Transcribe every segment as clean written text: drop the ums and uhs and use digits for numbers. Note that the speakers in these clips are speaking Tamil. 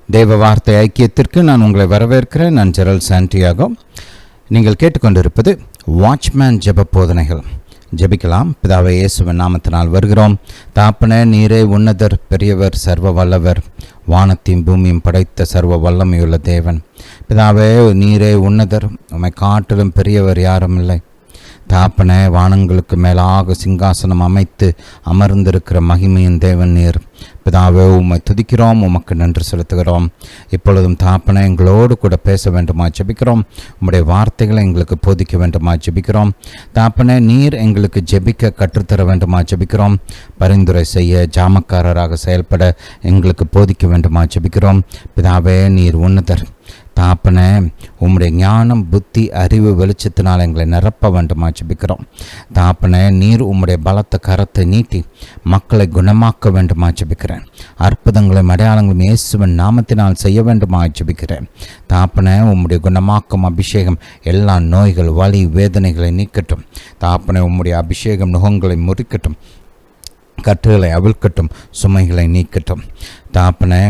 தேவ வார்த்தை ஐக்கியத்திற்கு நான் உங்களை வரவேற்கிறேன். நான் ஜெரல் சாண்டியாகோ. நீங்கள் கேட்டுக்கொண்டிருப்பது வாட்ச்மேன் ஜெப போதனைகள். ஜெபிக்கலாம். பிதாவே, இயேசுவின் நாமத்தினால் வருகிறோம். தாப்பனே, நீரே உன்னதர், பெரியவர், சர்வ வல்லவர், வானத்தையும் பூமியும் படைத்த சர்வ வல்லமையுள்ள தேவன். பிதாவே, நீரே உன்னதர், உம்மை காட்டிலும் பெரியவர் யாரும் இல்லை. தாப்பனே, வானங்களுக்கு மேலாக சிங்காசனம் அமைத்து அமர்ந்திருக்கிற மகிமையின் தேவன் நீர். பிதாவே, உம்மை துதிக்கிறோம், உமக்கு நன்றி செலுத்துகிறோம். இப்பொழுதும் தாப்பனே, எங்களோடு கூட பேச வேண்டுமா ஜெபிக்கிறோம். உம்முடைய வார்த்தைகளை எங்களுக்கு போதிக்க வேண்டுமா ஜெபிக்கிறோம். தாப்பனே, நீர் எங்களுக்கு ஜெபிக்க கற்றுத்தர வேண்டுமா ஜெபிக்கிறோம். பரிந்துரை செய்ய, ஜாமக்காரராக செயல்பட எங்களுக்கு போதிக்க வேண்டுமா ஜெபிக்கிறோம். பிதாவே, நீர் உன்னதர். தாப்பனே, உம்முடைய ஞானம், புத்தி, அறிவு வெளிச்சத்தினால் எங்களை நிரப்ப வேண்டுமா ஜெபிக்கிறோம். தாப்பனே, நீர் உம்முடைய பலத்த கரத்தை நீட்டி மக்களை குணமாக்க வேண்டுமா ஜெபிக்கிறேன். அற்புதங்களையும் அடையாளங்களும் இயேசுவின் நாமத்தினால் செய்ய வேண்டுமா ஜெபிக்கிறேன். தாப்பனே, உம்முடைய குணமாக்கும் அபிஷேகம் எல்லா நோய்கள், வலி, வேதனைகளை நீக்கட்டும். தாப்பனே, உம்முடைய அபிஷேகம் நுகங்களை முறிக்கட்டும், கட்டுகளை அவிழ்க்கட்டும், சுமைகளை நீக்கட்டும். தாப்பனே,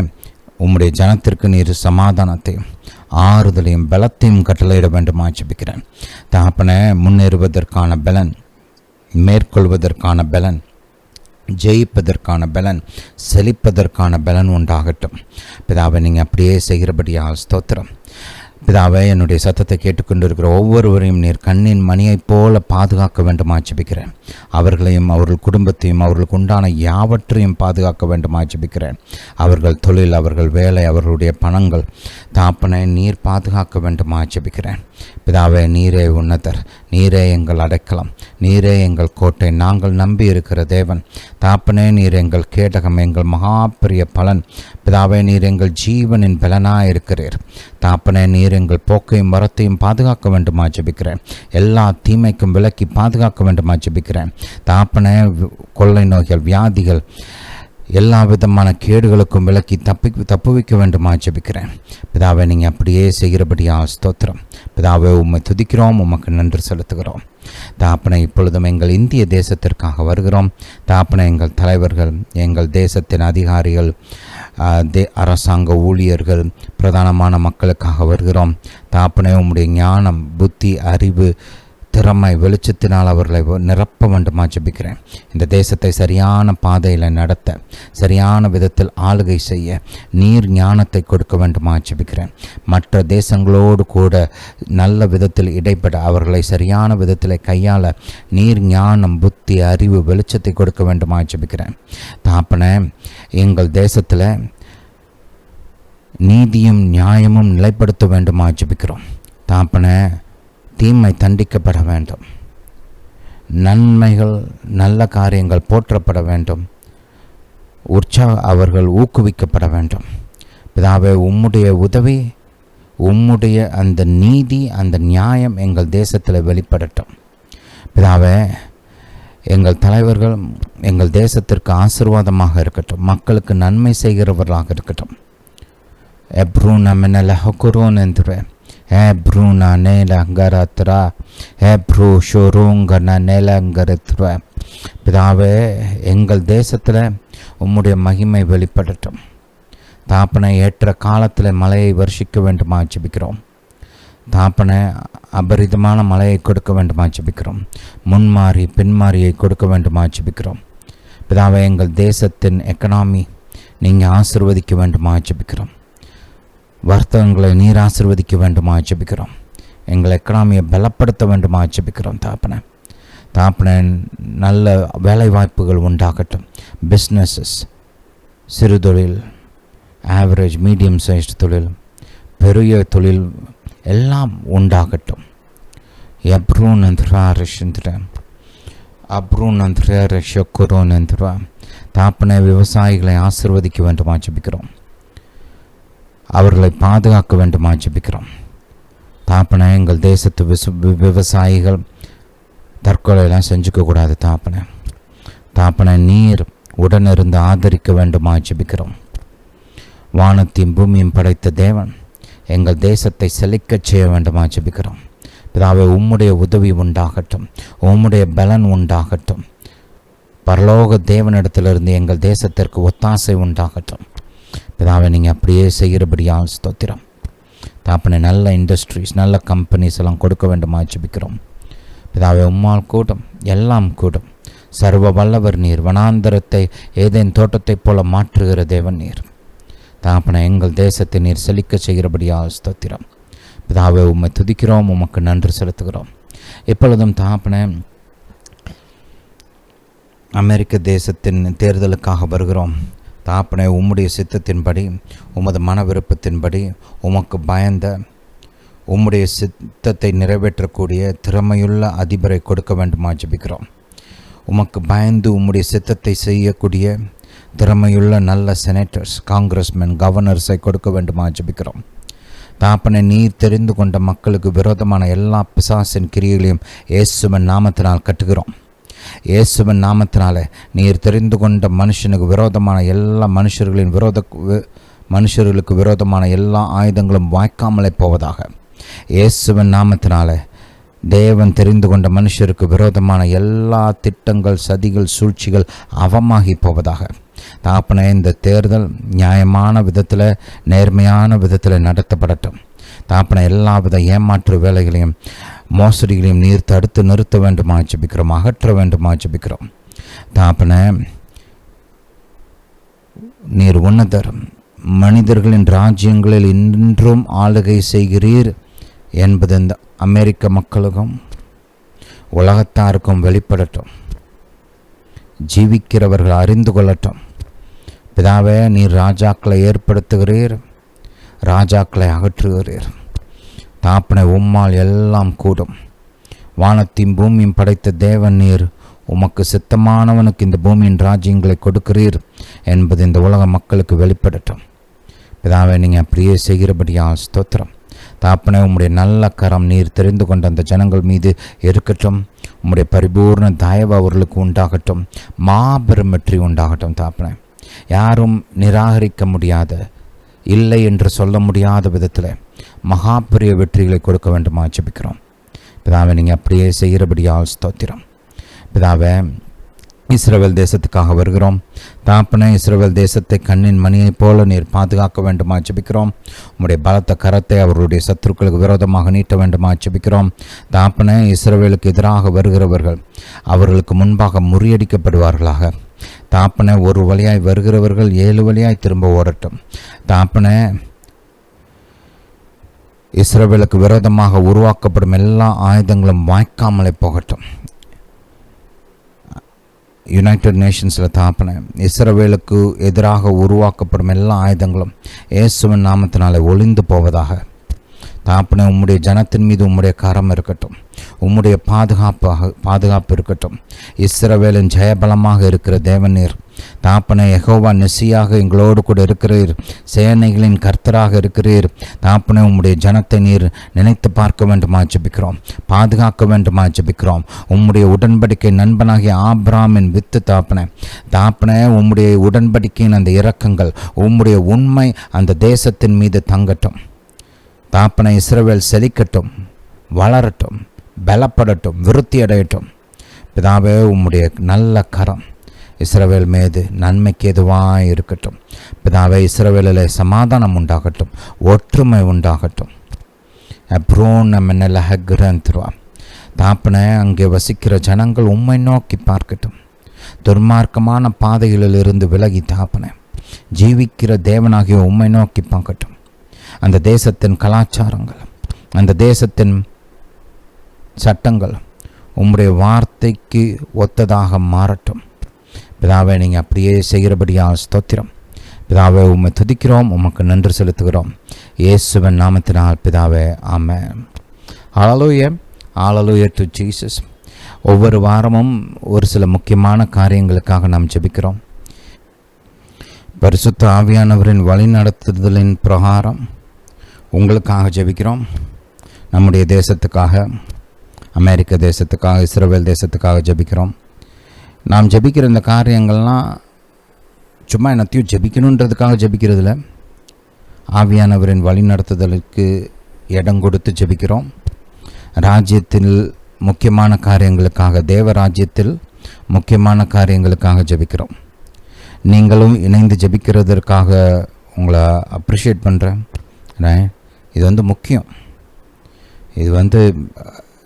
உம்முடைய ஜனத்திற்கு நீர் சமாதானத்தையும் ஆறுதலையும் பலத்தையும் கட்டளையிட வேண்டுமா ஜெபிக்கிறேன். தாப்பனே, முன்னேறுவதற்கான பலன், மேற்கொள்வதற்கான பலன், ஜெயிப்பதற்கான பலன், செழிப்பதற்கான பலன் உண்டாகட்டும். பிதாவை, நீங்கள் அப்படியே செய்கிறபடியால் ஸ்தோத்திரம். பிதாவே, என்னுடைய சத்தத்தை கேட்டுக்கொண்டிருக்கிற ஒவ்வொருவரையும் நீர் கண்ணின் மணியைப் போல பாதுகாக்க வேண்டுமா ஜெபிக்கிறேன். அவர்களையும் அவர்கள் குடும்பத்தையும் அவர்களுக்கு உண்டான யாவற்றையும் பாதுகாக்க வேண்டுமா ஜெபிக்கிறேன். அவர்கள் தொழில், அவர்கள் வேலை, அவர்களுடைய பணங்கள், தாப்பனை நீர் பாதுகாக்க வேண்டுமா ஜெபிக்கிறேன். பிதாவே, நீரே உன்னதர், நீரே எங்கள் அடைக்கலம், நீரே எங்கள் கோட்டை, நாங்கள் நம்பி இருக்கிற தேவன். தாப்பனே, நீர் எங்கள் கேடகம், எங்கள் மகா பெரிய பலன். பிதாவே, நீர் எங்கள் ஜீவனின் பலனாக இருக்கிறீர். தாப்பனே, நீர் எங்கள் போக்கையும் வரத்தையும் பாதுகாக்க வேண்டுமா ஜெபிக்கிறேன். எல்லா தீமைக்கும் விலக்கி பாதுகாக்க வேண்டுமா ஜெபிக்கிறேன். தாப்பனே, கொள்ளை நோய்கள், வியாதிகள், எல்லா விதமான கேடுகளுக்கும் விலக்கி தப்புவிக்க வேண்டுமா ஜெபிக்கிறேன். பிதாவை, நீங்கள் அப்படியே செய்கிறபடியா ஸ்தோத்திரம். பிதாவை, உம்மை துதிக்கிறோம், உமக்கு நன்றி செலுத்துகிறோம். தாப்பனை, இப்பொழுதும் எங்கள் இந்திய தேசத்திற்காக வருகிறோம். தாப்பனை, எங்கள் தலைவர்கள், எங்கள் தேசத்தின் அதிகாரிகள், அரசாங்க ஊழியர்கள், பிரதானமான மக்களுக்காக வருகிறோம். தாப்பனை, உம்முடைய ஞானம், புத்தி, அறிவு, திறமை, வெளிச்சத்தினால் அவர்களை நிரப்ப வேண்டுமா ஜெபிக்கிறேன். இந்த தேசத்தை சரியான பாதையில் நடத்த, சரியான விதத்தில் ஆளுகை செய்ய நீர் ஞானத்தை கொடுக்க வேண்டுமா ஜெபிக்கிறேன். மற்ற தேசங்களோடு கூட நல்ல விதத்தில் இடைப்பட, அவர்களை சரியான விதத்தில் கையாள நீர் ஞானம், புத்தி, அறிவு, வெளிச்சத்தை கொடுக்க வேண்டுமா ஜெபிக்கிறேன். தாப்பனே, எங்கள் தேசத்தில் நீதியும் நியாயமும் நிலைப்படுத்த வேண்டுமா ஜெபிக்கிறோம். தாப்பனே, தீமை தண்டிக்கப்பட வேண்டும், நன்மைகள், நல்ல காரியங்கள் போற்றப்பட வேண்டும், அவர்கள் ஊக்குவிக்கப்பட வேண்டும். பிதாவே, உம்முடைய உதவி, உம்முடைய அந்த நீதி, அந்த நியாயம் எங்கள் தேசத்தில் வெளிப்படட்டும். பிதாவே, எங்கள் தலைவர்கள் எங்கள் தேசத்திற்கு ஆசீர்வாதமாக இருக்கட்டும், மக்களுக்கு நன்மை செய்கிறவர்களாக இருக்கட்டும். எப்ரூன மினல ஹகுரோன் என்று Bruna nela garatra Bru ஷோருங்கன நேலங்கரத்வ. பிதாவே, எங்கள் தேசத்தில் உம்முடைய மகிமை வெளிப்படட்டும். தாப்பனை, ஏற்ற காலத்தில் மழையை வருஷிக்க வேண்டுமா ஜெபிக்கிறோம். தாப்பனை, அபரிதமான மழையை கொடுக்க வேண்டுமா ஜெபிக்கிறோம். முன்மாறி பின்மாரியை கொடுக்க வேண்டுமா ஜெபிக்கிறோம். பிதாவே, எங்கள் தேசத்தின் எக்கனாமி நீங்கள் ஆசீர்வதிக்க வேண்டுமா ஜெபிக்கிறோம். வர்த்தகங்களை நீர் ஆசீர்வதிக்க வேண்டுமா ஜெபிக்கிறோம். எங்கள் எக்கனாமியை பலப்படுத்த வேண்டுமா ஜெபிக்கிறோம். தாப்பனை, நல்ல வேலை வாய்ப்புகள் உண்டாகட்டும். பிஸ்னஸஸ், சிறு தொழில், ஆவரேஜ், மீடியம் சைஸ்டு தொழில், பெரிய தொழில் எல்லாம் உண்டாகட்டும். தாப்பனை, விவசாயிகளை ஆசீர்வதிக்க வேண்டுமா ஜெபிக்கிறோம். அவர்களை பாதுகாக்க வேண்டுமா ஜெபிக்கிறோம். தாப்பனை, எங்கள் தேசத்து விவசாயிகள் தற்கொலையெல்லாம் செஞ்சுக்கக்கூடாது. தாப்பனை, நீர் உடனிருந்து ஆதரிக்க வேண்டுமா ஜெபிக்கிறோம். வானத்தையும் பூமியும் படைத்த தேவன் எங்கள் தேசத்தை செழிக்கச் செய்ய வேண்டுமா ஜெபிக்கிறோம். பிதாவே, உம்முடைய உதவி உண்டாகட்டும், உம்முடைய பலன் உண்டாகட்டும். பரலோக தேவனிடத்திலிருந்து எங்கள் தேசத்திற்கு ஒத்தாசை உண்டாகட்டும். பிதாவை நீங்கள் அப்படியே செய்கிறபடியால் ஸ்தோத்திரம். தாப்பனை நல்ல இண்டஸ்ட்ரீஸ், நல்ல கம்பெனிஸ் எல்லாம் கொடுக்க வேண்டுமா ஜெபிக்கிறோம். பிதாவை உம்மால் கூடும், எல்லாம் கூடும். சர்வ வல்லவர் நீர். வனாந்தரத்தை ஏதேன் தோட்டத்தைப் போல மாற்றுகிற தேவன் நீர். தாப்பனை எங்கள் தேசத்தை நீர் செழிக்க செய்கிறபடியால் ஸ்தோத்திரம். பிதாவை உம்மை துதிக்கிறோம், உமக்கு நன்றி செலுத்துகிறோம். இப்பொழுதும் தாப்பனை அமெரிக்க தேசத்தின் தேர்தலுக்காக வருகிறோம். தாப்பனை உம்முடைய சித்தத்தின்படி, உமது மன விருப்பத்தின்படி, உமக்கு பயந்த உம்முடைய சித்தத்தை நிறைவேற்றக்கூடிய திறமையுள்ள அதிபரை கொடுக்க வேண்டுமா ஜெபிக்கிறோம். உமக்கு பயந்து உம்முடைய சித்தத்தை செய்யக்கூடிய திறமையுள்ள நல்ல செனட்டர்ஸ், காங்கிரஸ்மென், கவர்னர்ஸை கொடுக்க வேண்டுமா ஜெபிக்கிறோம். தாப்பனை நீர் தெரிந்து கொண்ட மக்களுக்கு விரோதமான எல்லா பிசாசின் கிரியைகளையும் இயேசுவின் நாமத்தினால் கட்டுகிறோம். இயேசுவின் நாமத்தினால நீர் தெரிந்து கொண்ட மனுஷனுக்கு விரோதமான எல்லா மனுஷர்களுக்கு விரோதமான எல்லா ஆயுதங்களும் வாய்க்காமலே போவதாக. இயேசுவின் நாமத்தினால தேவன் தெரிந்து கொண்ட மனுஷருக்கு விரோதமான எல்லா திட்டங்கள், சதிகள், சூழ்ச்சிகள் அவமாகி போவதாக. தாப்பனே இந்த தேர்தல் நியாயமான விதத்தில், நேர்மையான விதத்தில் நடத்தப்படட்டும். தாப்பனை எல்லாவித ஏமாற்று வேலைகளையும் மோசடிகளையும் நீர் தடுத்து நிறுத்த வேண்டுமா ஜெபிக்கிறோம், அகற்ற வேண்டுமா ஜெபிக்கிறோம். தாப்பனை நீர் உன்னதர், மனிதர்களின் ராஜ்யங்களில் இன்றும் ஆளுகை செய்கிறீர் என்பது இந்த அமெரிக்க மக்களுக்கும் உலகத்தாருக்கும் வெளிப்படட்டும். ஜீவிக்கிறவர்கள் அறிந்து கொள்ளட்டும். பிதாவே, நீர் ராஜாக்களை ஏற்படுத்துகிறீர், ராஜாக்களை அகற்றுகிறீர். தாப்பனை உம்மால் எல்லாம் கூடும். வானத்தையும் பூமியும் படைத்த தேவன் நீர். உமக்கு சித்தமானவனுக்கு இந்த பூமியின் ராஜ்யங்களை கொடுக்கிறீர் என்பது இந்த உலக மக்களுக்கு வெளிப்படட்டும். பிதாவை நீங்கள் அப்படியே செய்கிறபடியால் ஸ்தோத்திரம். தாப்பனை உம்முடைய நல்ல கரம் நீர் தெரிந்து கொண்ட அந்த ஜனங்கள் மீது இருக்கட்டும். உம்முடைய பரிபூர்ண தயவு அவர்களுக்கு உண்டாகட்டும். மாபெரும் வெற்றி உண்டாகட்டும். தாப்பனை யாரும் நிராகரிக்க முடியாத, இல்லை என்று சொல்ல முடியாத விதத்தில் மகா பெரிய வெற்றிகளை கொடுக்க வேண்டுமா ஜெபிக்கிறோம். பிதாவை நீங்கள் அப்படியே செய்கிறபடியால் ஸ்தோத்திரம். பிதாவை இஸ்ரவேல் தேசத்துக்காக வருகிறோம். தாப்பனை இஸ்ரவேல் தேசத்தை கண்ணின் மணியைப் போல நீர் பாதுகாக்க வேண்டுமா ஜெபிக்கிறோம். உம்முடைய பலத்த கரத்தை அவர்களுடைய சத்துருக்களுக்கு விரோதமாக நீட்ட வேண்டுமா ஜெபிக்கிறோம். தாப்பனை இஸ்ரவேலுக்கு எதிராக வருகிறவர்கள் அவர்களுக்கு முன்பாக முறியடிக்கப்படுவார்களாக. தாப்பனை ஒரு வழியாய் வருகிறவர்கள் 7 வழியாய் திரும்ப ஓடட்டும். தாப்பனை இஸ்ரவேலுக்கு விரோதமாக உருவாக்கப்படும் எல்லா ஆயுதங்களும் வாய்க்காமலே போகட்டும். யுனைடெட் நேஷன்ஸில் தாப்பனை இஸ்ரவேலுக்கு எதிராக உருவாக்கப்படும் எல்லா ஆயுதங்களும் இயேசுவின் நாமத்தினாலே ஒளிந்து போவதாக. தாப்பனை உம்முடைய ஜனத்தின் மீது உம்முடைய கரம் இருக்கட்டும். உம்முடைய பாதுகாப்பு இருக்கட்டும். இஸ்ரவேலின் ஜெயபலமாக இருக்கிற தேவநீர். தாப்பனை யெகோவா நெசியாக எங்களோடு கூட இருக்கிறீர். சேனைகளின் கர்த்தராக இருக்கிறீர். தாப்பனை உம்முடைய ஜனத்தை நீர் நினைத்து பார்க்க வேண்டுமா ஜெபிக்கிறோம். பாதுகாக்க வேண்டுமா ஜெபிக்கிறோம். உம்முடைய உடன்படிக்கை நண்பனாகிய ஆபிரகாமின் வித்து தாப்பனை உம்முடைய உடன்படிக்கையின் அந்த இரக்கங்கள், உம்முடைய உண்மை அந்த தேசத்தின் மீது தங்கட்டும். தாப்பனை இஸ்ரவேல் செழிக்கட்டும், வளரட்டும், பலப்படட்டும், விருத்தி அடையட்டும். பிதாவே உம்முடைய நல்ல கரம் இஸ்ரவேல் மீது நன்மைக்கு எதுவாக இருக்கட்டும். பிதாவே இஸ்ரவேலில் சமாதானம் உண்டாகட்டும், ஒற்றுமை உண்டாகட்டும். அப்ரோன் நம்ம நெல்லஹக்ரன்த்வா. தாப்பனை அங்கே வசிக்கிற ஜனங்கள் உம்மை நோக்கி பார்க்கட்டும். துர்மார்க்கமான பாதைகளிலிருந்து விலகி தாப்பனை ஜீவிக்கிற தேவனாகிய உம்மை நோக்கி பார்க்கட்டும். அந்த தேசத்தின் கலாச்சாரங்கள், அந்த தேசத்தின் சட்டங்கள் உம்முடைய வார்த்தைக்கு ஒத்ததாக மாறட்டும். பிதாவை நீங்கள் அப்படியே செய்கிறபடியால் ஸ்தோத்திரம். பிதாவை உம்மை துதிக்கிறோம், உமக்கு நன்றி செலுத்துகிறோம். இயேசுவின் நாமத்தினால் பிதாவே, ஆமென். ஹல்லேலூயா, ஹல்லேலூயா டு ஜீசஸ். ஒவ்வொரு வாரமும் ஒரு சில முக்கியமான காரியங்களுக்காக நாம் ஜெபிக்கிறோம். பரிசுத்த ஆவியானவரின் வழிநடத்துதலின் பிரகாரம் உங்களுக்காக ஜெபிக்கிறோம். நம்முடைய தேசத்துக்காக, அமெரிக்க தேசத்துக்காக, இஸ்ரவேல் தேசத்துக்காக ஜெபிக்கிறோம். நாம் ஜெபிக்கிற இந்த காரியங்கள்லாம் சும்மா என்னத்தையும் ஜெபிக்கணுன்றதுக்காக ஜெபிக்கிறதில்ல. ஆவியானவரின் வழிநடத்துதலுக்கு இடம் கொடுத்து ஜெபிக்கிறோம். ராஜ்யத்தில் முக்கியமான காரியங்களுக்காக, தேவ ராஜ்யத்தில் முக்கியமான காரியங்களுக்காக ஜெபிக்கிறோம். நீங்களும் இணைந்து ஜெபிக்கிறதற்காக உங்களை அப்ரிஷியேட் பண்ணுறேன். இது வந்து முக்கியம். இது வந்து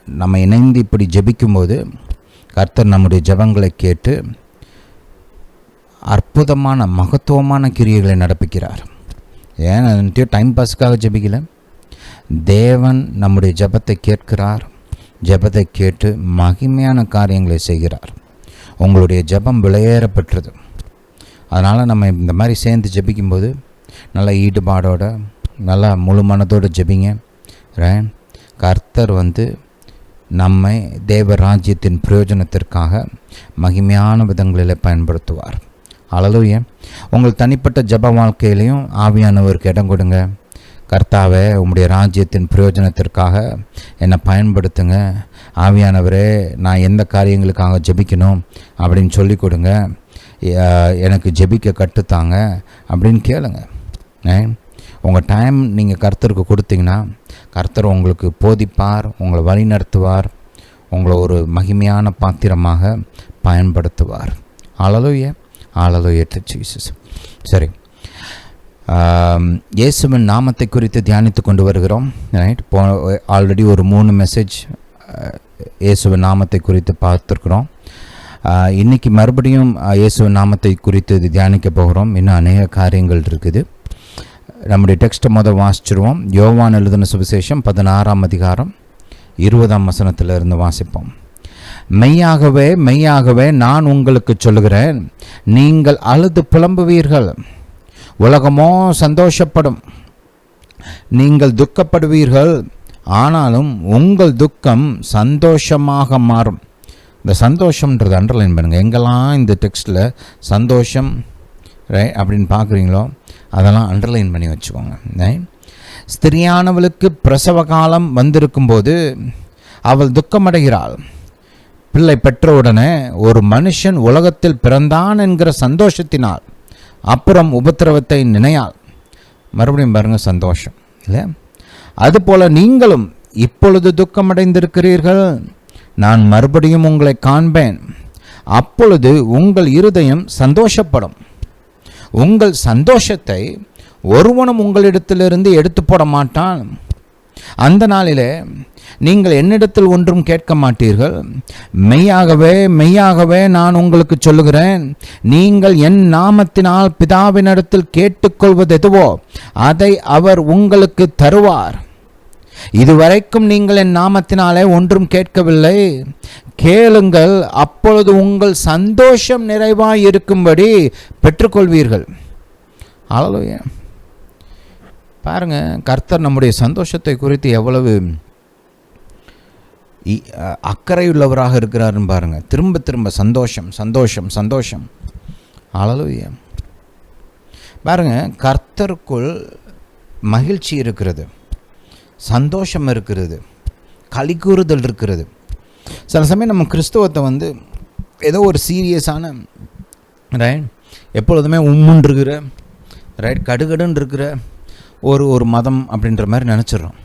நம்ம இணைந்து இப்படி ஜெபிக்கும்போது கர்த்தர் நம்முடைய ஜெபங்களை கேட்டு அற்புதமான மகத்துவமான கிரியைகளை நடப்பிக்கிறார். ஏன் டைம் பாஸுக்காக ஜெபிக்கல, தேவன் நம்முடைய ஜெபத்தை கேட்கிறார். ஜெபத்தை கேட்டு மகிமையான காரியங்களை செய்கிறார். உங்களுடைய ஜெபம் விலையேறப்பெற்றது. அதனால் நம்ம இந்த மாதிரி சேர்ந்து ஜெபிக்கும்போது நல்ல ஈடுபாடோட நல்லா முழு மனதோடு ஜெபிங்க. கர்த்தர் வந்து நம்மை தேவ ராஜ்யத்தின் பிரயோஜனத்திற்காக மகிமையான விதங்களில் பயன்படுத்துவார். அல்லேலூயா. உங்கள் தனிப்பட்ட ஜெப வாழ்க்கையிலையும் ஆவியானவருக்கு இடம் கொடுங்க. கர்த்தாவே, உம்முடைய ராஜ்யத்தின் பிரயோஜனத்திற்காக என்னை பயன்படுத்துங்க. ஆவியானவரே, நான் எந்த காரியங்களுக்காக ஜெபிக்கணும் அப்படின்னு சொல்லி கொடுங்க. எனக்கு ஜெபிக்க கற்றுத்தாங்க அப்படின்னு கேளுங்க. உங்கள் டைம் நீங்கள் கர்த்தருக்கு கொடுத்தீங்கன்னா கர்த்தர் உங்களுக்கு போதிப்பார், உங்களை வழி நடத்துவார், உங்களை ஒரு மகிமையான பாத்திரமாக பயன்படுத்துவார். அல்லேலூயா, அல்லேலூயா டு ஜீசஸ். சரி, இயேசுவின் நாமத்தை குறித்து தியானித்து கொண்டு வருகிறோம். ஆல்ரெடி ஒரு 3 மெசேஜ் இயேசுவின் நாமத்தை குறித்து பார்த்துருக்குறோம். இன்றைக்கி மறுபடியும் இயேசுவின் நாமத்தை குறித்து தியானிக்க போகிறோம். இன்னும் அநேக காரியங்கள் இருக்குது. நம்முடைய டெக்ஸ்ட்டை முதல் வாசிச்சிருவோம். யோவான் எழுதின சுவிசேஷம் 16ஆம் அதிகாரம் 20ஆம் வசனத்திலிருந்து வாசிப்போம். மெய்யாகவே மெய்யாகவே நான் உங்களுக்கு சொல்லுகிறேன், நீங்கள் அழுது புலம்புவீர்கள், உலகமோ சந்தோஷப்படும். நீங்கள் துக்கப்படுவீர்கள், ஆனாலும் உங்கள் துக்கம் சந்தோஷமாக மாறும். இந்த சந்தோஷம்ன்றது அண்டர்லைன் பண்ணுங்கள். எங்கெல்லாம் இந்த டெக்ஸ்ட்டில் சந்தோஷம் அப்படின்னு பார்க்குறீங்களோ அதெல்லாம் அண்டர்லைன் பண்ணி வச்சுக்கோங்க. ஸ்திரியானவளுக்கு பிரசவ காலம் வந்திருக்கும்போது அவள் துக்கமடைகிறாள். பிள்ளை பெற்றவுடனே ஒரு மனுஷன் உலகத்தில் பிறந்தான் என்கிற சந்தோஷத்தினால் அப்புறம் உபத்திரவத்தை நினையாள். மறுபடியும் பாருங்கள், சந்தோஷம் இல்லை? அதுபோல் நீங்களும் இப்பொழுது துக்கமடைந்திருக்கிறீர்கள், நான் மறுபடியும் உங்களை காண்பேன், அப்பொழுது உங்கள் இருதயம் சந்தோஷப்படும். உங்கள் சந்தோஷத்தை ஒருவனும் உங்களிடத்திலிருந்து எடுத்து போட மாட்டான். அந்த நாளிலே நீங்கள் என்னிடத்தில் ஒன்றும் கேட்க மாட்டீர்கள். மெய்யாகவே மெய்யாகவே நான் உங்களுக்கு சொல்லுகிறேன், நீங்கள் என் நாமத்தினால் பிதாவினிடத்தில் கேட்டுக்கொள்வது எதுவோ அதை அவர் உங்களுக்கு தருவார். இதுவரைக்கும் நீங்கள் என் நாமத்தினாலே ஒன்றும் கேட்கவில்லை. கேளுங்கள், அப்பொழுது உங்கள் சந்தோஷம் நிறைவாய் இருக்கும்படி பெற்றுக்கொள்வீர்கள். அல்லேலூயா. பாருங்க, கர்த்தர் நம்முடைய சந்தோஷத்தை குறித்து எவ்வளவு அக்கறையுள்ளவராக இருக்கிறாருன்னு பாருங்க. திரும்ப திரும்ப சந்தோஷம் சந்தோஷம் சந்தோஷம். அல்லேலூயா. பாருங்க, கர்த்தருக்குள் மகிழ்ச்சி இருக்கிறது, சந்தோஷம் இருக்கிறது, களிகூறுதல் இருக்கிறது. சில சமயம் நம்ம கிறிஸ்தவத்தை வந்து ஏதோ ஒரு சீரியஸான எப்பொழுதுமே உம்முன்னு இருக்கிற கடுகடுன்னு இருக்கிற ஒரு மதம் அப்படின்ற மாதிரி நினச்சிட்றோம்.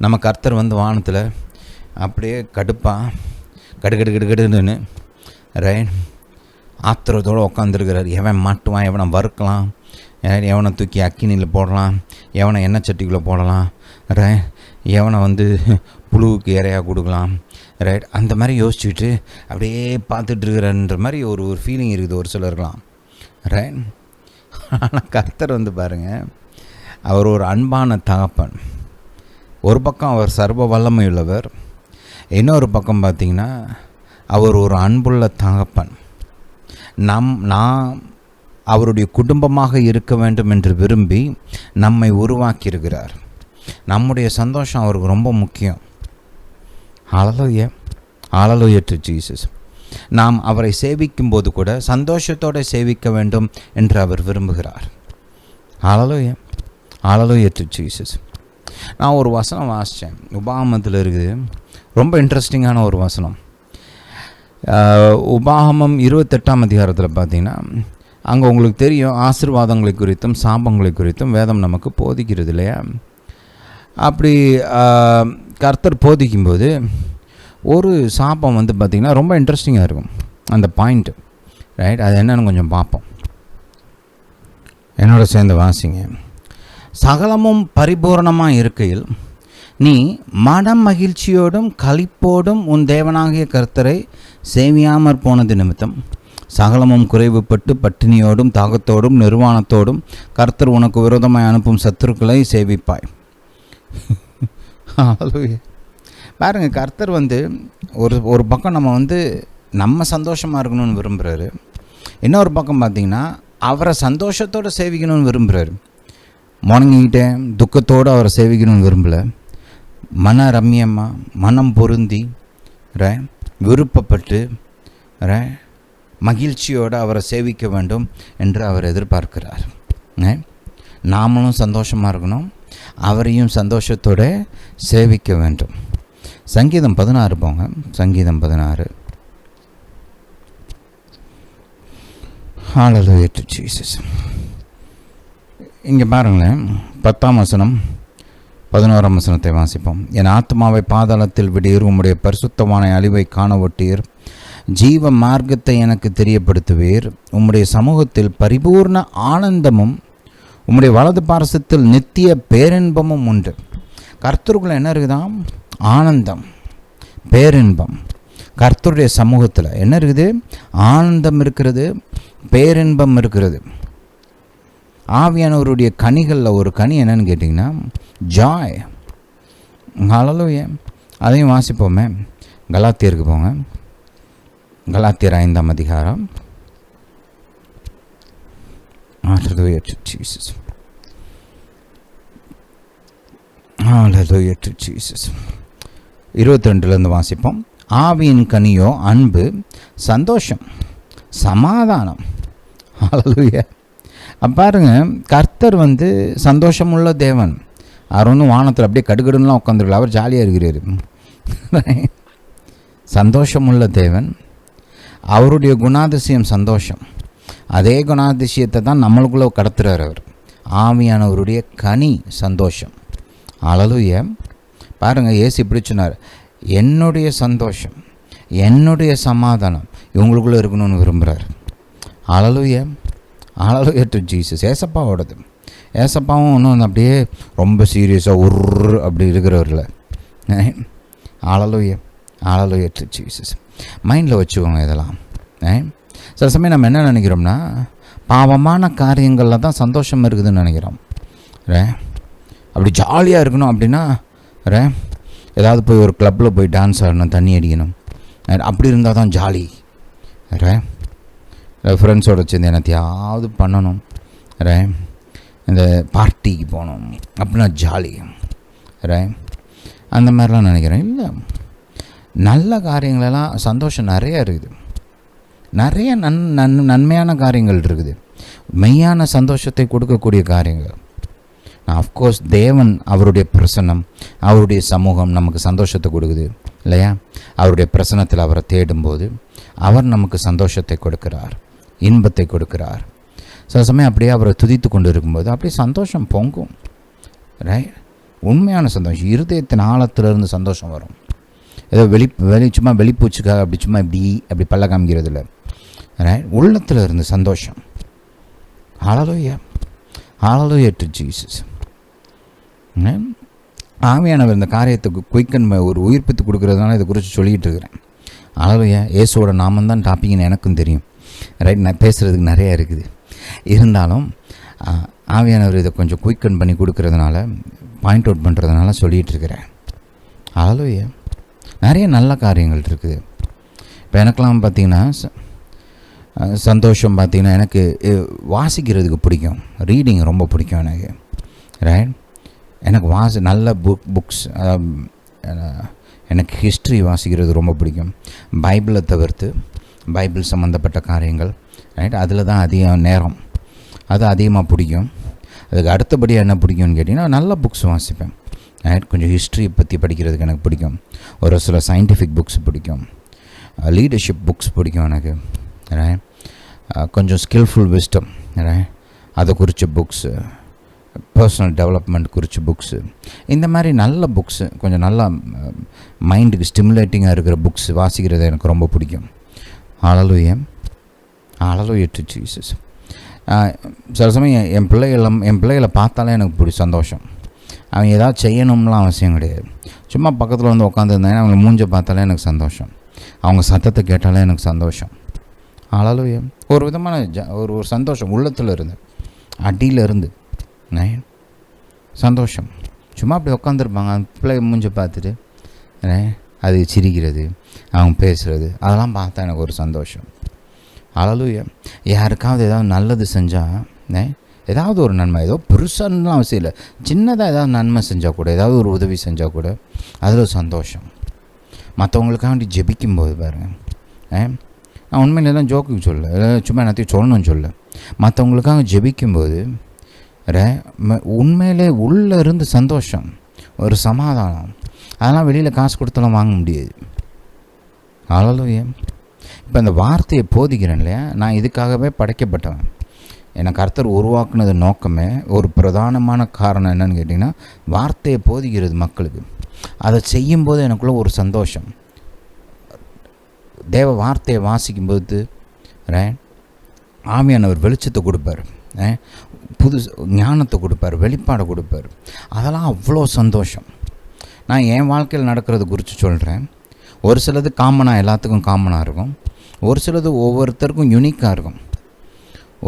நம்ம கர்த்தர் வந்து வானத்தில் அப்படியே கடுப்பாக கடுகடுன்னு ஆத்திரத்தோடு உட்காந்துருக்கிறார். எவன் மாட்டுவான், எவனை வறுக்கலாம், எவனை தூக்கி அக்கினியில் போடலாம், எவனை எண்ணெய் சட்டிக்குள்ளே போடலாம், எவனை வந்து புழுவுக்கு இறையாக கொடுக்கலாம், அந்த மாதிரி யோசிச்சுட்டு அப்படியே பார்த்துட்ருக்கிறன்ற மாதிரி ஒரு ஃபீலிங் இருக்குது ஒரு சிலருக்கலாம். ஆனால் கர்த்தர் வந்து பாருங்கள், அவர் ஒரு அன்பான தகப்பன். ஒரு பக்கம் அவர் சர்வ வல்லமை உள்ளவர், இன்னொரு பக்கம் பார்த்திங்கன்னா அவர் ஒரு அன்புள்ள தகப்பன். நாம் அவருடைய குடும்பமாக இருக்க வேண்டும் என்று விரும்பி நம்மை உருவாக்கியிருக்கிறார். நம்முடைய சந்தோஷம் அவருக்கு ரொம்ப முக்கியம். ஹல்லேலூயா, ஹல்லேலூயா டு ஜீசஸ். நாம் அவரை சேவிக்கும் போது கூட சந்தோஷத்தோடு சேவிக்க வேண்டும் என்று அவர் விரும்புகிறார். ஹல்லேலூயா, ஹல்லேலூயா டு ஜீசஸ். நான் ஒரு வசனம் வாசித்தேன், உபாகமத்தில் இருக்குது. ரொம்ப இன்ட்ரெஸ்டிங்கான ஒரு வசனம். உபாகமம் 28ஆம் அதிகாரத்தில் பார்த்தீங்கன்னா, அங்கே உங்களுக்கு தெரியும், ஆசீர்வாதங்களை குறித்தும் சாபங்களை குறித்தும் வேதம் நமக்கு போதிக்கிறது இல்லையா? அப்படி கர்த்தர் போதிக்கும்போது ஒரு சாபம் வந்து பார்த்திங்கன்னா ரொம்ப இன்ட்ரெஸ்டிங்காக இருக்கும் அந்த பாயிண்ட்டு. அது என்னென்னு கொஞ்சம் பார்ப்போம். என்னோட சேர்ந்து வாசிங்க. சகலமும் பரிபூரணமாக இருக்கையில் நீ மனம் மகிழ்ச்சியோடும் களிப்போடும் உன் தேவனாகிய கர்த்தரை சேவியாமற் போனது நிமித்தம் சகலமும் குறைவுபட்டு பட்டினியோடும் தாகத்தோடும் நிர்வாணத்தோடும் கர்த்தர் உனக்கு விரோதமாய் அனுப்பும் சத்துருக்களை சேவிப்பாய். பாருங்கள், கர்த்தர் ஒரு பக்கம் நம்ம சந்தோஷமாக இருக்கணும்னு விரும்புகிறாரு. இன்னொரு பக்கம் பார்த்திங்கன்னா அவரை சந்தோஷத்தோடு சேவிக்கணும்னு விரும்புகிறாரு. முடங்கிக்கிட்டே துக்கத்தோடு அவரை சேவிக்கணும்னு விரும்பலை. மன ரம்யமாக மனம் பொருந்தி விருப்பப்பட்டு மகிழ்ச்சியோடு அவரை சேவிக்க வேண்டும் என்று அவர் எதிர்பார்க்கிறார். நாமளும் சந்தோஷமாக இருக்கணும், அவரையும் சந்தோஷத்தோடு சேவிக்க வேண்டும். சங்கீதம் 16 போங்க. சங்கீதம் 16. ஹல்லேலூயா டு ஜீசஸ். இங்கே பாருங்களேன், 10ஆம் வசனம் 11ஆம் வசனத்தை வாசிப்போம். என் ஆத்மாவை பாதாளத்தில் விடீர், உம்முடைய பரிசுத்தமான அழிவை காண ஒட்டீர், ஜீவ மார்க்கத்தை எனக்கு தெரியப்படுத்துவீர். உம்முடைய சமூகத்தில் பரிபூர்ண ஆனந்தமும் உம்முடைய வலது பாரசத்தில் நித்திய பேரின்பமும் உண்டு. கர்த்தருக்குள்ள என்ன இருக்குதாம்? ஆனந்தம், பேரின்பம். கர்த்தருடைய சமூகத்தில் என்ன இருக்குது? ஆனந்தம் இருக்கிறது, பேரின்பம் இருக்கிறது. ஆவியானவருடைய கனிகளில் ஒரு கனி என்னன்னு கேட்டிங்கன்னா ஜாய். ஹல்லேலூயா. அதையும் வாசிப்போமே. கலாத்தியருக்கு போங்க. கலாத்தியர் 5ஆம் அதிகாரம். Hallelujah to Jesus. Hallelujah to Jesus. 22லேருந்து வாசிப்போம். ஆவியின் கனியோ அன்பு, சந்தோஷம், சமாதானம். ஹல்லேலூயா. பாருங்க, கர்த்தர் சந்தோஷமுள்ள தேவன். அவர் வானத்தில் அப்படியே கடுகடுலாம் உட்காந்துருக்கல, அவர் ஜாலியாக இருக்கிறார். சந்தோஷமுள்ள தேவன். அவருடைய குணாதிசயம் சந்தோஷம். அதே குணாதிசயத்தை தான் நம்மளுக்குள்ளே கடத்துறார் அவர். ஆவியானவருடைய கனி சந்தோஷம். ஹல்லேலூயா. பாருங்கள், இயேசு இப்படி சொன்னார், என்னுடைய சந்தோஷம், என்னுடைய சமாதானம் இவங்களுக்குள்ளே இருக்கணும்னு விரும்புகிறார். ஹல்லேலூயா. Hallelujah to Jesus. ஏசப்பாவோடது. ஏசப்பாவும் ஒன்றும் அப்படியே ரொம்ப சீரியஸாக அப்படி இருக்கிறவரில். ஹல்லேலூயா. Hallelujah to Jesus. மைண்டில் வச்சுக்கோங்க இதெல்லாம். சில சமயம் நம்ம என்ன நினைக்கிறோம்னா, பாவமான காரியங்களில் தான் சந்தோஷம் இருக்குதுன்னு நினைக்கிறோம். அப்படி ஜாலியாக இருக்கணும் அப்படின்னா ஏதாவது போய் ஒரு கிளப்பில் போய் டான்ஸ் ஆடணும், தண்ணி அடிக்கணும், அப்படி இருந்தால் தான் ஜாலி. ஃப்ரெண்ட்ஸோட சேர்ந்து என்னத்தையாவது பண்ணணும், இந்த பார்ட்டிக்கு போகணும் அப்படின்னா ஜாலி. அந்த மாதிரிலாம் நினைக்கிறேன். இல்லை, நல்ல காரியங்களெல்லாம் சந்தோஷம் நிறையா இருக்குது. நிறைய நன்மையான காரியங்கள் இருக்குது, மெய்யான சந்தோஷத்தை கொடுக்கக்கூடிய காரியங்கள். அஃப்கோர்ஸ் தேவன் அவருடைய பிரசன்னம், அவருடைய சமூகம் நமக்கு சந்தோஷத்தை கொடுக்குது இல்லையா? அவருடைய பிரசன்னத்தில் அவரை தேடும்போது அவர் நமக்கு சந்தோஷத்தை கொடுக்கிறார், இன்பத்தை கொடுக்கிறார். சில சமயம் அப்படியே அவரை துதித்து கொண்டு இருக்கும்போது அப்படியே சந்தோஷம் பொங்கும். உண்மையான சந்தோஷம், இருதயத்தின் ஆழத்திலிருந்து சந்தோஷம் வரும். ஏதோ சும்மா வெளிப்பூச்சுக்காக அப்படி சும்மா அப்படி பல்ல காமிக்கிறது இல்லை. உள்ளத்தில் இருந்து சந்தோஷம். ஹல்லேலூயா. Hallelujah to Jesus. ஆவியானவர் இந்த காரியத்துக்கு குயிக்கன் ஒரு உயிர்ப்பித்து கொடுக்குறதுனால இதை குறித்து சொல்லிகிட்டு இருக்கிறேன். ஹல்லேலூயா. இயேசுவோட நாமந்தான் டாப்பிங்னு எனக்கும் தெரியும். நான் பேசுகிறதுக்கு நிறையா இருக்குது. இருந்தாலும் ஆவியானவர் இதை கொஞ்சம் குயிக்கன் பண்ணி கொடுக்கறதுனால, பாயிண்ட் அவுட் பண்ணுறதுனால சொல்லிகிட்டு இருக்கிறேன். ஹல்லேலூயா. நிறைய நல்ல காரியங்கள் இருக்குது. இப்போ எனக்கெல்லாம் பார்த்திங்கன்னா சந்தோஷம் பார்த்திங்கன்னா, எனக்கு வாசிக்கிறதுக்கு பிடிக்கும், ரீடிங் ரொம்ப பிடிக்கும் எனக்கு. எனக்கு நல்ல புக்ஸ், எனக்கு ஹிஸ்ட்ரி வாசிக்கிறது ரொம்ப பிடிக்கும். பைபிளை தவிர்த்து பைபிள் சம்மந்தப்பட்ட காரியங்கள் அதில் தான் அதிக நேரம், அது அதிகமாக பிடிக்கும். அதுக்கு அடுத்தபடியாக என்ன பிடிக்கும்னு கேட்டிங்கன்னா, நல்ல புக்ஸ் வாசிப்பேன். கொஞ்சம் ஹிஸ்ட்ரி பற்றி படிக்கிறதுக்கு எனக்கு பிடிக்கும். ஒரு சில சயின்டிஃபிக் புக்ஸ் பிடிக்கும், லீடர்ஷிப் புக்ஸ் பிடிக்கும் எனக்கு. கொஞ்சம் ஸ்கில்ஃபுல் விஸ்டம் அதை குறித்த புக்ஸு, பர்சனல் டெவலப்மெண்ட் குறித்த புக்ஸு, இந்த மாதிரி நல்ல புக்ஸு, கொஞ்சம் நல்லா மைண்டுக்கு ஸ்டிமுலேட்டிங்காக இருக்கிற புக்ஸ் வாசிக்கிறது எனக்கு ரொம்ப பிடிக்கும். ஹல்லேலூயா. Hallelujah to Jesus. சில சமயம் என் பிள்ளைகளை பார்த்தாலே எனக்கு இப்படி சந்தோஷம். அவங்க ஏதாவது செய்யணும்லாம் அவசியம் கிடையாது. சும்மா பக்கத்தில் வந்து உட்காந்துருந்தாங்கன்னா அவங்க மூஞ்ச பார்த்தாலே எனக்கு சந்தோஷம். அவங்க சத்தத்தை கேட்டாலே எனக்கு சந்தோஷம். ஹல்லேலூயா. ஒரு விதமான ஒரு சந்தோஷம் உள்ளத்தில் இருந்து, அடியில் இருந்து சந்தோஷம். சும்மா அப்படி உட்காந்துருப்பாங்க, அந்த பிள்ளை மூஞ்ச பார்த்துட்டு அது சிரிக்கிறது, அவங்க பேசுகிறது, அதெல்லாம் பார்த்தா எனக்கு ஒரு சந்தோஷம். ஹல்லேலூயா. யாருக்காவது ஏதாவது நல்லது செஞ்சால், ஏதாவது ஒரு நன்மை, ஏதோ பெருசாலாம் அவசியம் இல்லை, சின்னதாக ஏதாவது நன்மை செஞ்சால் கூட, ஏதாவது ஒரு உதவி செஞ்சால் கூட அதில் ஒரு சந்தோஷம். மற்றவங்களுக்காண்டி ஜெபிக்கும்போது பாருங்கள், நான் உண்மையில தான் ஜோக்குக்கு சொல்ல, சும்மா எல்லாத்தையும் சொல்லணும்னு சொல்ல, மற்றவங்களுக்காக ஜெபிக்கும்போது உண்மையிலே உள்ளே இருந்து சந்தோஷம், ஒரு சமாதானம், அதெல்லாம் வெளியில் காசு கொடுத்தாலும் வாங்க முடியாது. ஹல்லேலூயா. இப்போ இந்த வார்த்தையை போதிக்கிறேன் இல்லையா, நான் இதுக்காகவே படைக்கப்பட்டவன். எனக்கு கர்த்தர் உருவாக்குனது நோக்கமே, ஒரு பிரதானமான காரணம் என்னன்னு கேட்டிங்கன்னா, வார்த்தையை போதிக்கிறது மக்களுக்கு. அதை செய்யும்போது எனக்குள்ள ஒரு சந்தோஷம். தேவ வார்த்தையை வாசிக்கும்போது ஆவியானவர் வெளிச்சத்தை கொடுப்பார், புது ஞானத்தை கொடுப்பார், வெளிப்பாடை கொடுப்பார். அதெல்லாம் அவ்வளோ சந்தோஷம். நான் என் வாழ்க்கையில் நடக்கிறது குறித்து சொல்கிறேன். ஒரு சிலது காமனாக, எல்லாத்துக்கும் காமனாக இருக்கும். ஒரு சிலது ஒவ்வொருத்தருக்கும் யூனிக்காக இருக்கும்.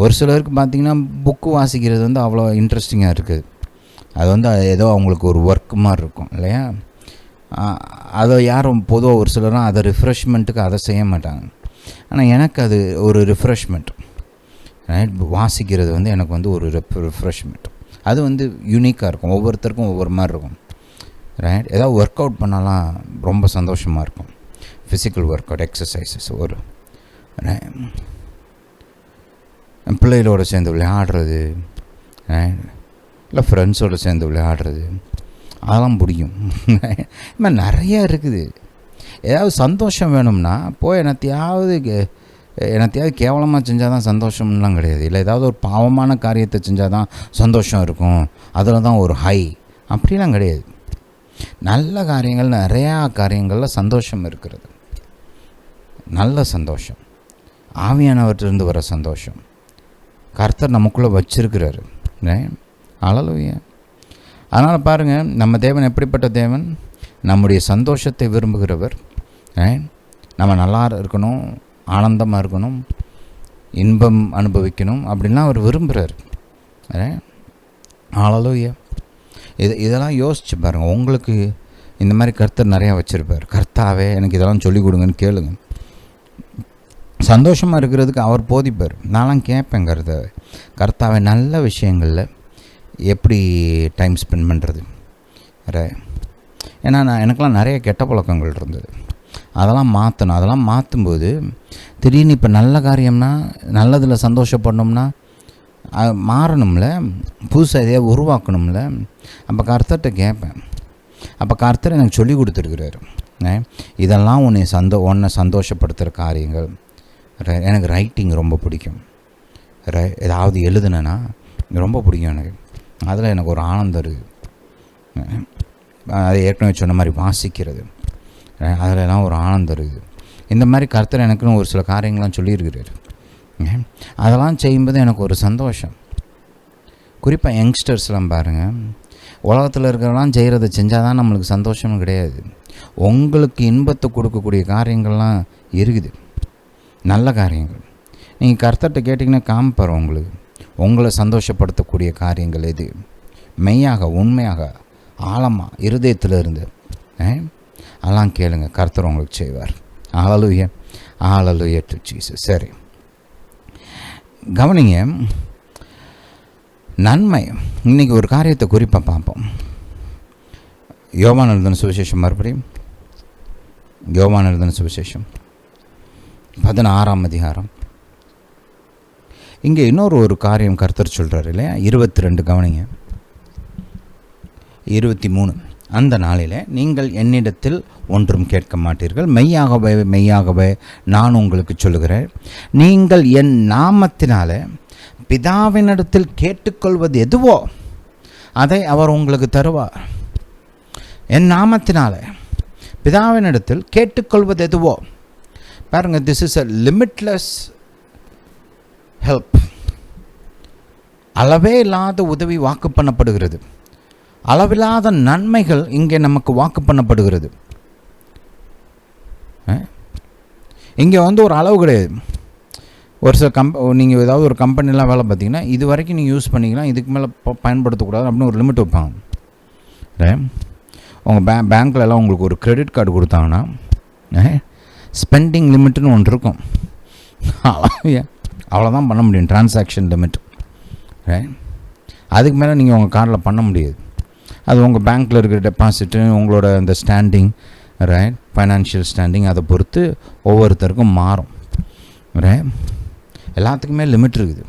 ஒரு சிலருக்கு பார்த்திங்கன்னா புக்கு வாசிக்கிறது வந்து அவ்வளோ இன்ட்ரெஸ்டிங்காக இருக்குது. அது வந்து ஏதோ அவங்களுக்கு ஒரு ஒர்க் மாதிரி இருக்கும் இல்லையா. அதை யாரும் பொதுவாக ஒரு சிலரும் அதை ரிஃப்ரெஷ்மெண்ட்டுக்கு அதை செய்ய மாட்டாங்க. ஆனால் எனக்கு அது ஒரு ரிஃப்ரெஷ்மெண்ட். வாசிக்கிறது வந்து எனக்கு வந்து ஒரு ரிஃப்ரெஷ்மெண்ட். அது வந்து யூனிக்காக இருக்கும், ஒவ்வொருத்தருக்கும் ஒவ்வொரு மாதிரி இருக்கும். ஏதாவது ஒர்க் அவுட் பண்ணாலாம் ரொம்ப சந்தோஷமாக இருக்கும். ஃபிசிக்கல் ஒர்க் அவுட், எக்ஸசைசஸ், ஒரு பிள்ளைகளோடு சேர்ந்து விளையாடுறது, இல்லை ஃப்ரெண்ட்ஸோடு சேர்ந்து விளையாடுறது, அதெல்லாம் பிடிக்கும். இது மாதிரி நிறையா இருக்குது. ஏதாவது சந்தோஷம் வேணும்னா போய் என்னத்தையாவது கேவலமாக செஞ்சால் தான் சந்தோஷம்லாம் கிடையாது. இல்லை ஏதாவது ஒரு பாவமான காரியத்தை செஞ்சால் தான் சந்தோஷம் இருக்கும், அதில் தான் ஒரு ஹை, அப்படிலாம் கிடையாது. நல்ல காரியங்கள், நிறையா காரியங்களில் சந்தோஷம் இருக்கிறது. நல்ல சந்தோஷம், ஆவியானவற்றிலிருந்து வர சந்தோஷம் கர்த்தர் நமக்குள்ளே வச்சிருக்கிறாரு. ஹல்லேலூயா. அதனால் பாருங்கள், நம்ம தேவன் எப்படிப்பட்ட தேவன்? நம்முடைய சந்தோஷத்தை விரும்புகிறவர். நம்ம நல்லா இருக்கணும், ஆனந்தமாக இருக்கணும், இன்பம் அனுபவிக்கணும் அப்படின்லாம் அவர் விரும்புகிறார். ஹல்லேலூயா. இதெல்லாம் யோசிச்சு பாருங்கள். உங்களுக்கு இந்த மாதிரி கர்த்தர் நிறையா வச்சுருப்பார். கர்த்தாவே எனக்கு இதெல்லாம் சொல்லிக் கொடுங்கன்னு கேளுங்க. சந்தோஷமாக இருக்கிறதுக்கு அவர் போதிப்பார். நான்லாம் கேட்பேன் கர்த்தாவே நல்ல விஷயங்களில் எப்படி டைம் ஸ்பெண்ட் பண்ணுறது. ஏன்னா எனக்கெலாம் நிறைய கெட்ட பழக்கங்கள் இருந்தது, அதெல்லாம் மாற்றணும். அதெல்லாம் மாற்றும்போது திடீர்னு இப்போ நல்ல காரியம்னா, நல்லதில் சந்தோஷப்படணும்னா மாறணும்ல, புதுசாக எதையாக உருவாக்கணும்ல. அப்போ கர்த்தர்கிட்ட கேட்பேன். அப்போ கர்த்தர் எனக்கு சொல்லி கொடுத்துருக்குறாரு, இதெல்லாம் உன்னை சந்தோஷப்படுத்துகிற காரியங்கள். எனக்கு ரைட்டிங் ரொம்ப பிடிக்கும். ஏதாவது எழுதுனேன்னா ரொம்ப பிடிக்கும் எனக்கு. அதில் எனக்கு ஒரு ஆனந்தம் இருக்குது. அதை ஏற்கனவே சொன்ன மாதிரி வாசிக்கிறது, அதிலெல்லாம் ஒரு ஆனந்தம் இருக்குது. இந்த மாதிரி கர்த்தர் எனக்குன்னு ஒரு சில காரியங்கள்லாம் சொல்லியிருக்கிறாரு. அதெல்லாம் செய்யும்போது எனக்கு ஒரு சந்தோஷம். குறிப்பாக யங்ஸ்டர்ஸ்லாம் பாருங்கள், உலகத்தில் இருக்கிறலாம் செய்கிறத செஞ்சால் தான் நம்மளுக்கு சந்தோஷமும் கிடையாது. உங்களுக்கு இன்பத்தை கொடுக்கக்கூடிய காரியங்கள்லாம் இருக்குது, நல்ல காரியங்கள். நீங்கள் கர்த்தர்கிட்ட கேட்டிங்கன்னா காமிப்பார் உங்களுக்கு, உங்களை சந்தோஷப்படுத்தக்கூடிய காரியங்கள் எது, மெய்யாக உண்மையாக ஆழமாக இருதயத்தில் இருந்து அதெல்லாம் கேளுங்க, கர்த்தர் உங்களுக்கு செய்வார். ஹல்லேலூயா. Hallelujah to Jesus. சரி, கவனிங்க, நன்மை. இன்றைக்கி ஒரு காரியத்தை குறிப்பாக பார்ப்போம். யோவான் எழுதின சுவிசேஷம், மறுபடியும் யோவான் எழுதின சுவிசேஷம் 16ஆம் அதிகாரம். இங்கே இன்னொரு காரியம் கர்த்தர் சொல்கிறார் இல்லையா, 22 கவனிங்க, 23. அந்த நாளில் நீங்கள் என்னிடத்தில் ஒன்றும் கேட்க மாட்டீர்கள், மெய்யாகவே மெய்யாகவே நான் உங்களுக்கு சொல்லுகிறேன், நீங்கள் என் நாமத்தினால பிதாவினிடத்தில் கேட்டுக்கொள்வது எதுவோ அதை அவர் உங்களுக்கு தருவார். என் நாமத்தினால பிதாவினிடத்தில் கேட்டுக்கொள்வது எதுவோ. பாருங்கள், this is a limitless help. அளவே இல்லாத உதவி வாக்கு பண்ணப்படுகிறது. அளவில்லாத நன்மைகள் இங்கே நமக்கு வாக்கு பண்ணப்படுகிறது. இங்கே வந்து ஒரு அளவு கிடையாது. ஒரு சில நீங்கள் ஏதாவது ஒரு கம்பெனிலாம் வேலை பார்த்தீங்கன்னா இது வரைக்கும் நீங்கள் யூஸ் பண்ணிக்கலாம், இதுக்கு மேலே பயன்படுத்தக்கூடாது அப்படின்னு ஒரு லிமிட் வைப்பாங்க. உங்கள் பேங்க்கில் எல்லாம் உங்களுக்கு ஒரு கிரெடிட் கார்டு கொடுத்தாங்கன்னா ஸ்பெண்டிங் லிமிட்டுன்னு ஒன்று இருக்கும். அவ்வளோதான் பண்ண முடியும், டிரான்சாக்ஷன் லிமிட். அதுக்கு மேலே நீங்கள் உங்கள் கார்டில் பண்ண முடியாது. அது உங்கள் பேங்க்கில் இருக்கிற டெபாசிட்டு, உங்களோட அந்த ஸ்டாண்டிங், ஃபைனான்ஷியல் ஸ்டாண்டிங், அதை பொறுத்து ஒவ்வொருத்தருக்கும் மாறும். எல்லாத்துக்குமே லிமிட் இருக்குது.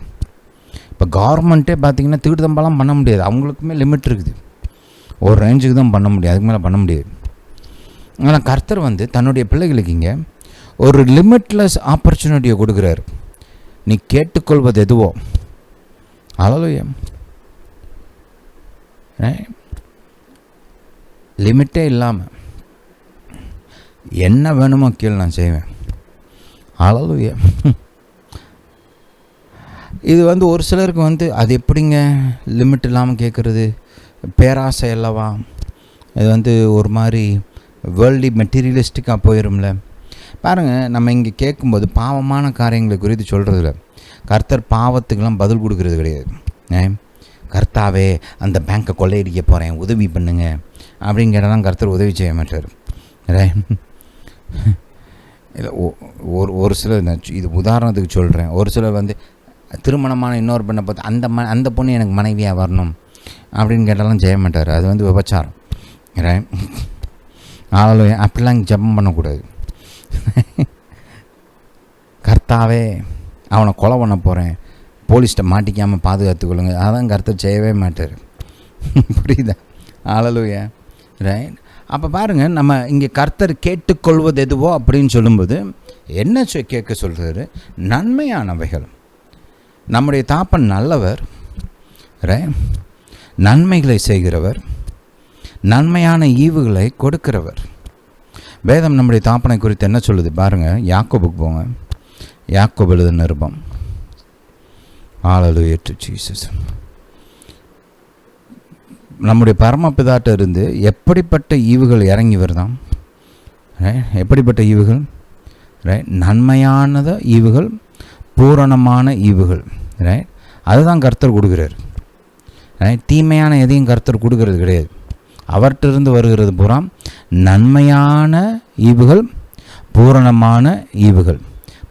இப்போ கவர்மெண்ட்டே பார்த்திங்கன்னா தீட்டுத்தம்பெல்லாம் பண்ண முடியாது, அவங்களுக்குமே லிமிட் இருக்குது. ஒரு ரேஞ்சுக்கு தான் பண்ண முடியும், அதுக்கு மேலே பண்ண முடியாது. ஆனால் கர்த்தர் வந்து தன்னுடைய பிள்ளைகளுக்கு இங்கே ஒரு லிமிட்லெஸ் ஆப்பர்ச்சுனிட்டியை கொடுக்குறாரு. நீ கேட்டுக்கொள்வது எதுவோ, அல்லேலூயா, லிமிட்டே இல்லாமல் என்ன வேணுமோ கீழே நான் செய்வேன். அல்லேலூயா. இது வந்து ஒரு சிலருக்கு வந்து அது எப்படிங்க லிமிட் இல்லாமல் கேட்குறது, பேராசை அல்லவா, இது வந்து ஒரு மாதிரி வேர்ல்டி மெட்டீரியலிஸ்டிக்காக போயிடும்ல. பாருங்கள், நம்ம இங்கே கேட்கும்போது பாவமான காரியங்களை குறித்து சொல்கிறதில்ல. கர்த்தர் பாவத்துக்கெல்லாம் பதில் கொடுக்கறது கிடையாது. கர்த்தாவே அந்த பேங்க்கை கொள்ளையடிக்க போகிறேன், உதவி பண்ணுங்க அப்படின்னு கேட்டால் கர்த்தர் உதவி செய்ய மாட்டார். இல்லை, ஒரு சிலர், இது உதாரணத்துக்கு சொல்கிறேன், ஒரு சிலர் வந்து திருமணமான இன்னொரு பெண்ணை பார்த்து அந்த பொண்ணு எனக்கு மனைவியாக வரணும் அப்படின்னு கேட்டாலும் செய்ய மாட்டார். அது வந்து விபச்சாரம். அப்படிலாம் ஜெபம் பண்ணக்கூடாது. கர்த்தாவே அவனை கொலை பண்ண போகிறேன், போலீஸ்கிட்ட மாட்டிக்காமல் பாதுகாத்துக்கொள்ளுங்க, அதான் கர்த்தர் செய்யவே மாட்டார். புரியுதா? அல்லேலூயா. அப்போ பாருங்கள், நம்ம இங்கே கர்த்தர் கேட்டுக்கொள்வது எதுவோ அப்படின்னு சொல்லும்போது என்ன கேட்க சொல்கிறாரு? நன்மையானவைகள். நம்முடைய தாப்பன் நல்லவர், நன்மைகளை செய்கிறவர், நன்மையான ஈவுகளை கொடுக்கிறவர். வேதம் நம்முடைய தாப்பனை குறித்து என்ன சொல்லுது பாருங்கள். யாக்கோபுக்கு போங்க, யாக்கோபு எழுதின நிருபம். ஹல்லேலூயா டு ஜீசஸ். நம்முடைய பரமபிதாட்ட இருந்து எப்படிப்பட்ட ஈவுகள் இறங்கி வருதாம்? எப்படிப்பட்ட ஈவுகள்? நன்மையானத ஈவுகள், பூரணமான ஈவுகள். அதுதான் கர்த்தர் கொடுக்குறார். தீமையான எதையும் கர்த்தர் கொடுக்கறது கிடையாது. அவர்கிட்ட இருந்து வருகிறது பூரா நன்மையான ஈவுகள், பூரணமான ஈவுகள்.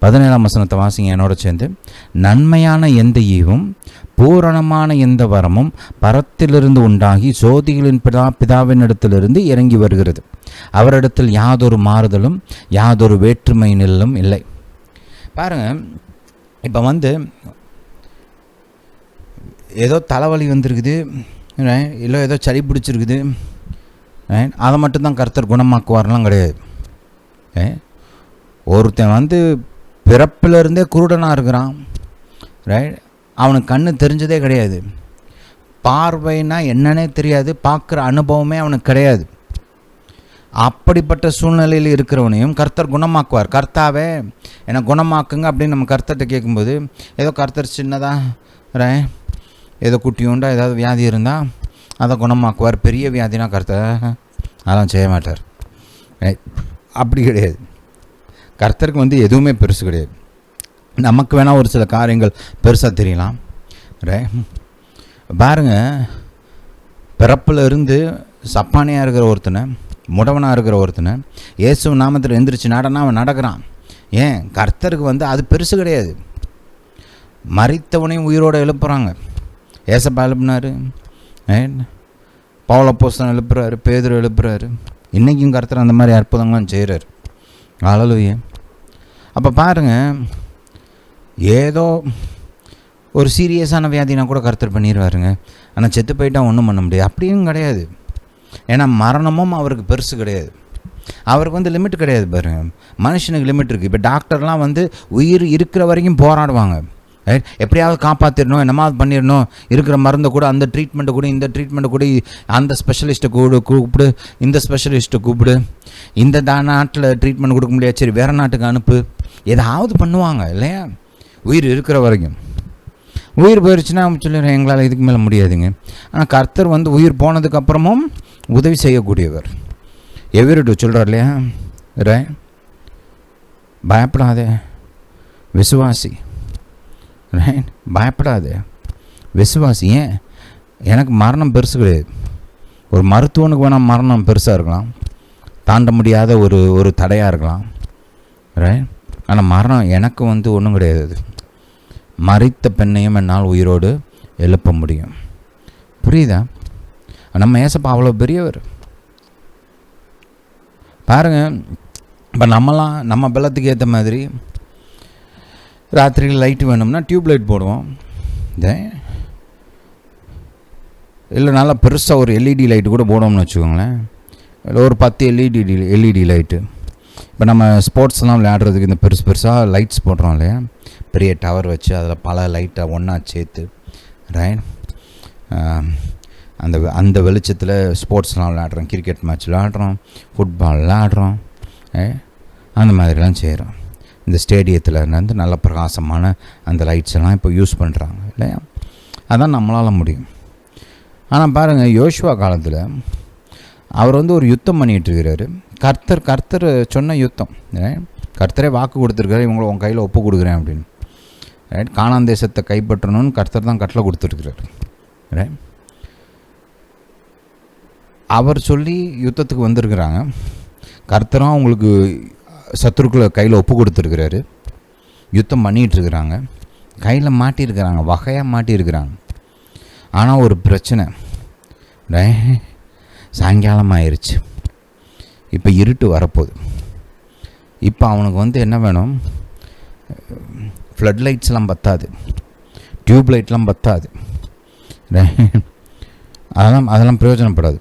17ஆம் வசனத்தை வாசிங்க என்னோட சேர்ந்து. நன்மையான எந்த ஈவும் பூரணமான எந்த வரமும் பரத்திலிருந்து உண்டாகி சோதிகளின் பிதாவின் இடத்திலிருந்து இறங்கி வருகிறது. அவரிடத்தில் யாதொரு மாறுதலும் யாதொரு வேற்றுமை நிழலும் இல்லை. பாருங்கள், இப்போ வந்து ஏதோ தலைவலி வந்திருக்குது, இல்லை ஏதோ சளி பிடிச்சிருக்குது, அதை மட்டும்தான் கர்த்தர் குணமாக்குவார்லாம் கிடையாது. ஒருத்தன் வந்து பிறப்பிலிருந்தே குருடனாக இருக்கிறான், அவனுக்கு கண்ணு தெரிஞ்சதே கிடையாது, பார்வைனா என்னன்னே தெரியாது, பார்க்குற அனுபவமே அவனுக்கு கிடையாது. அப்படிப்பட்ட சூழ்நிலையில் இருக்கிறவனையும் கர்த்தர் குணமாக்குவார். கர்த்தாவே என்னை குணமாக்குங்க அப்படின்னு நம்ம கர்த்தர்கிட்ட கேட்கும்போது, ஏதோ கர்த்தர் சின்னதாக ஏதோ குட்டியுண்டா ஏதாவது வியாதி இருந்தால் அதை குணமாக்குவார். பெரிய வியாதினா கர்த்தர் அதெல்லாம் செய்ய மாட்டார். அப்படி கிடையாது. கர்த்தருக்கு வந்து எதுவுமே பெருசு கிடையாது. நமக்கு வேணால் ஒரு சில காரியங்கள் பெருசாக தெரியலாம். பாருங்கள், பிறப்பில் இருந்து சப்பானியாக இருக்கிற ஒருத்தனை, முடவனாக இருக்கிற ஒருத்தனை இயேசு நாமத்தில் எந்திரிச்சு நடனா அவன் நடக்கிறான். ஏன்? கர்த்தருக்கு வந்து அது பெருசு கிடையாது. மரித்தவனையும் உயிரோடு எழுப்புறாங்க. ஏசப்பா எழுப்புனாரு, பவுல் அப்போஸ்தலன் எழுப்புறாரு, பேதுரு எழுப்புறாரு. இன்றைக்கும் கர்த்தர் அந்த மாதிரி அற்புதங்களும் செய்கிறார். அல்லேலூயா. அப்போ பாருங்கள், ஏதோ ஒரு சீரியஸான வியாதினா கூட கர்த்தர் பண்ணிடுவாருங்க. ஆனால் செத்து போயிட்டா ஒன்றும் பண்ண முடியாது. அப்படியும் கிடையாது. ஏன்னா மரணமும் அவருக்கு பெருசு கிடையாது. அவருக்கு வந்து லிமிட் கிடையாது. பாருங்கள், மனுஷனுக்கு லிமிட் இருக்குது. இப்போ டாக்டர்லாம் வந்து உயிர் இருக்கிற வரைக்கும் போராடுவாங்க. எப்படியாவது காப்பாற்றிடணும், என்னமாவது பண்ணிடணும், இருக்கிற மருந்தை கூட, அந்த ட்ரீட்மெண்ட்டை கூட, இந்த ட்ரீட்மெண்ட்டை கூட, அந்த ஸ்பெஷலிஸ்ட்டை கூப்பிடு, இந்த ஸ்பெஷலிஸ்ட்டை கூப்பிடு, இந்த நாட்டில் ட்ரீட்மெண்ட் கொடுக்க முடியாது, சரி வேறு நாட்டுக்கு அனுப்பு, ஏதாவது பண்ணுவாங்க இல்லையா? உயிர் இருக்கிற வரைக்கும். உயிர் போயிடுச்சுன்னா சொல்லிடுறேன், எங்களால் இதுக்கு மேலே முடியாதுங்க. ஆனால் கர்த்தர் வந்து உயிர் போனதுக்கப்புறமும் உதவி செய்யக்கூடியவர். எவரிட்டு சொல்கிறார் இல்லையா, பயப்படாதே விசுவாசி, ரைட், பயப்படாதே விசுவாசி. ஏன்? எனக்கு மரணம் பெருசு கிடையாது. ஒரு மருத்துவனுக்கு வேணால் மரணம் பெருசாக இருக்கலாம், தாண்ட முடியாத ஒரு தடையாக இருக்கலாம், ரைட். ஆனால் மரணம் எனக்கு வந்து ஒன்றும் கிடையாது. மரித்த பெண்ணையும் என்னால் உயிரோடு எழுப்ப முடியும். புரியுதா? நம்ம ஏசப்பா அவ்வளோ பெரியவர் பாருங்கள். இப்போ நம்ம பலத்துக்கு ஏற்ற மாதிரி ராத்திரியில் லைட்டு வேணும்னா டியூப் லைட் போடுவோம். இல்லை நல்லா பெருசாக ஒரு எல்இடி லைட்டு கூட போடுவோம்னு வச்சுக்கோங்களேன். இல்லை ஒரு 10 எல்இடி லைட்டு. இப்போ நம்ம ஸ்போர்ட்ஸ்லாம் விளையாடுறதுக்கு இந்த பெருசாக லைட்ஸ் போடுறோம் இல்லையா, பெரிய டவர் வச்சு அதில் பல லைட்டை ஒன்றா சேர்த்து, ரைட். அந்த வெளிச்சத்தில் ஸ்போர்ட்ஸ்லாம் விளையாடுறோம், கிரிக்கெட் மேட்ச் விளையாடுறோம், ஃபுட்பால் விளையாடுறோம், அந்த மாதிரிலாம் செய்கிறோம். இந்த ஸ்டேடியத்தில் இருந்து நல்ல பிரகாசமான அந்த லைட்ஸ் எல்லாம் இப்போ யூஸ் பண்ணுறாங்க இல்லையா. அதான் நம்மளால் முடியும். ஆனால் பாருங்கள், யோசுவா காலத்தில் அவர் வந்து ஒரு யுத்தம் பண்ணிகிட்டு இருக்கிறாரு. கர்த்தர் சொன்ன யுத்தம், கர்த்தரே வாக்கு கொடுத்துருக்காரு, இவங்களை உன் கையில் ஒப்பு கொடுக்குறேன் அப்படின்னு, ரைட். கானான் தேசத்தை கைப்பற்றணும்னு கர்த்தர் தான் கட்டளை கொடுத்துருக்கிறாரு, ரைட். அவர் சொல்லி யுத்தத்துக்கு வந்திருக்கிறாங்க. கர்த்தரும் அவங்களுக்கு சத்துருக்களை கையில் ஒப்பு கொடுத்துருக்கிறாரு. யுத்தம் பண்ணிகிட்ருக்கிறாங்க, கையில் மாட்டியிருக்கிறாங்க, வகையாக மாட்டியிருக்கிறாங்க. ஆனால் ஒரு பிரச்சனை, சாயங்காலம் ஆயிடுச்சு, இப்போ இருட்டு வரப்போகுது. இப்போ அவனுக்கு வந்து என்ன வேணும், ஃப்ளட் லைட்ஸ்லாம் பத்தாது, டியூப் லைட்லாம் பத்தாது, அதெல்லாம் பிரயோஜனப்படாது.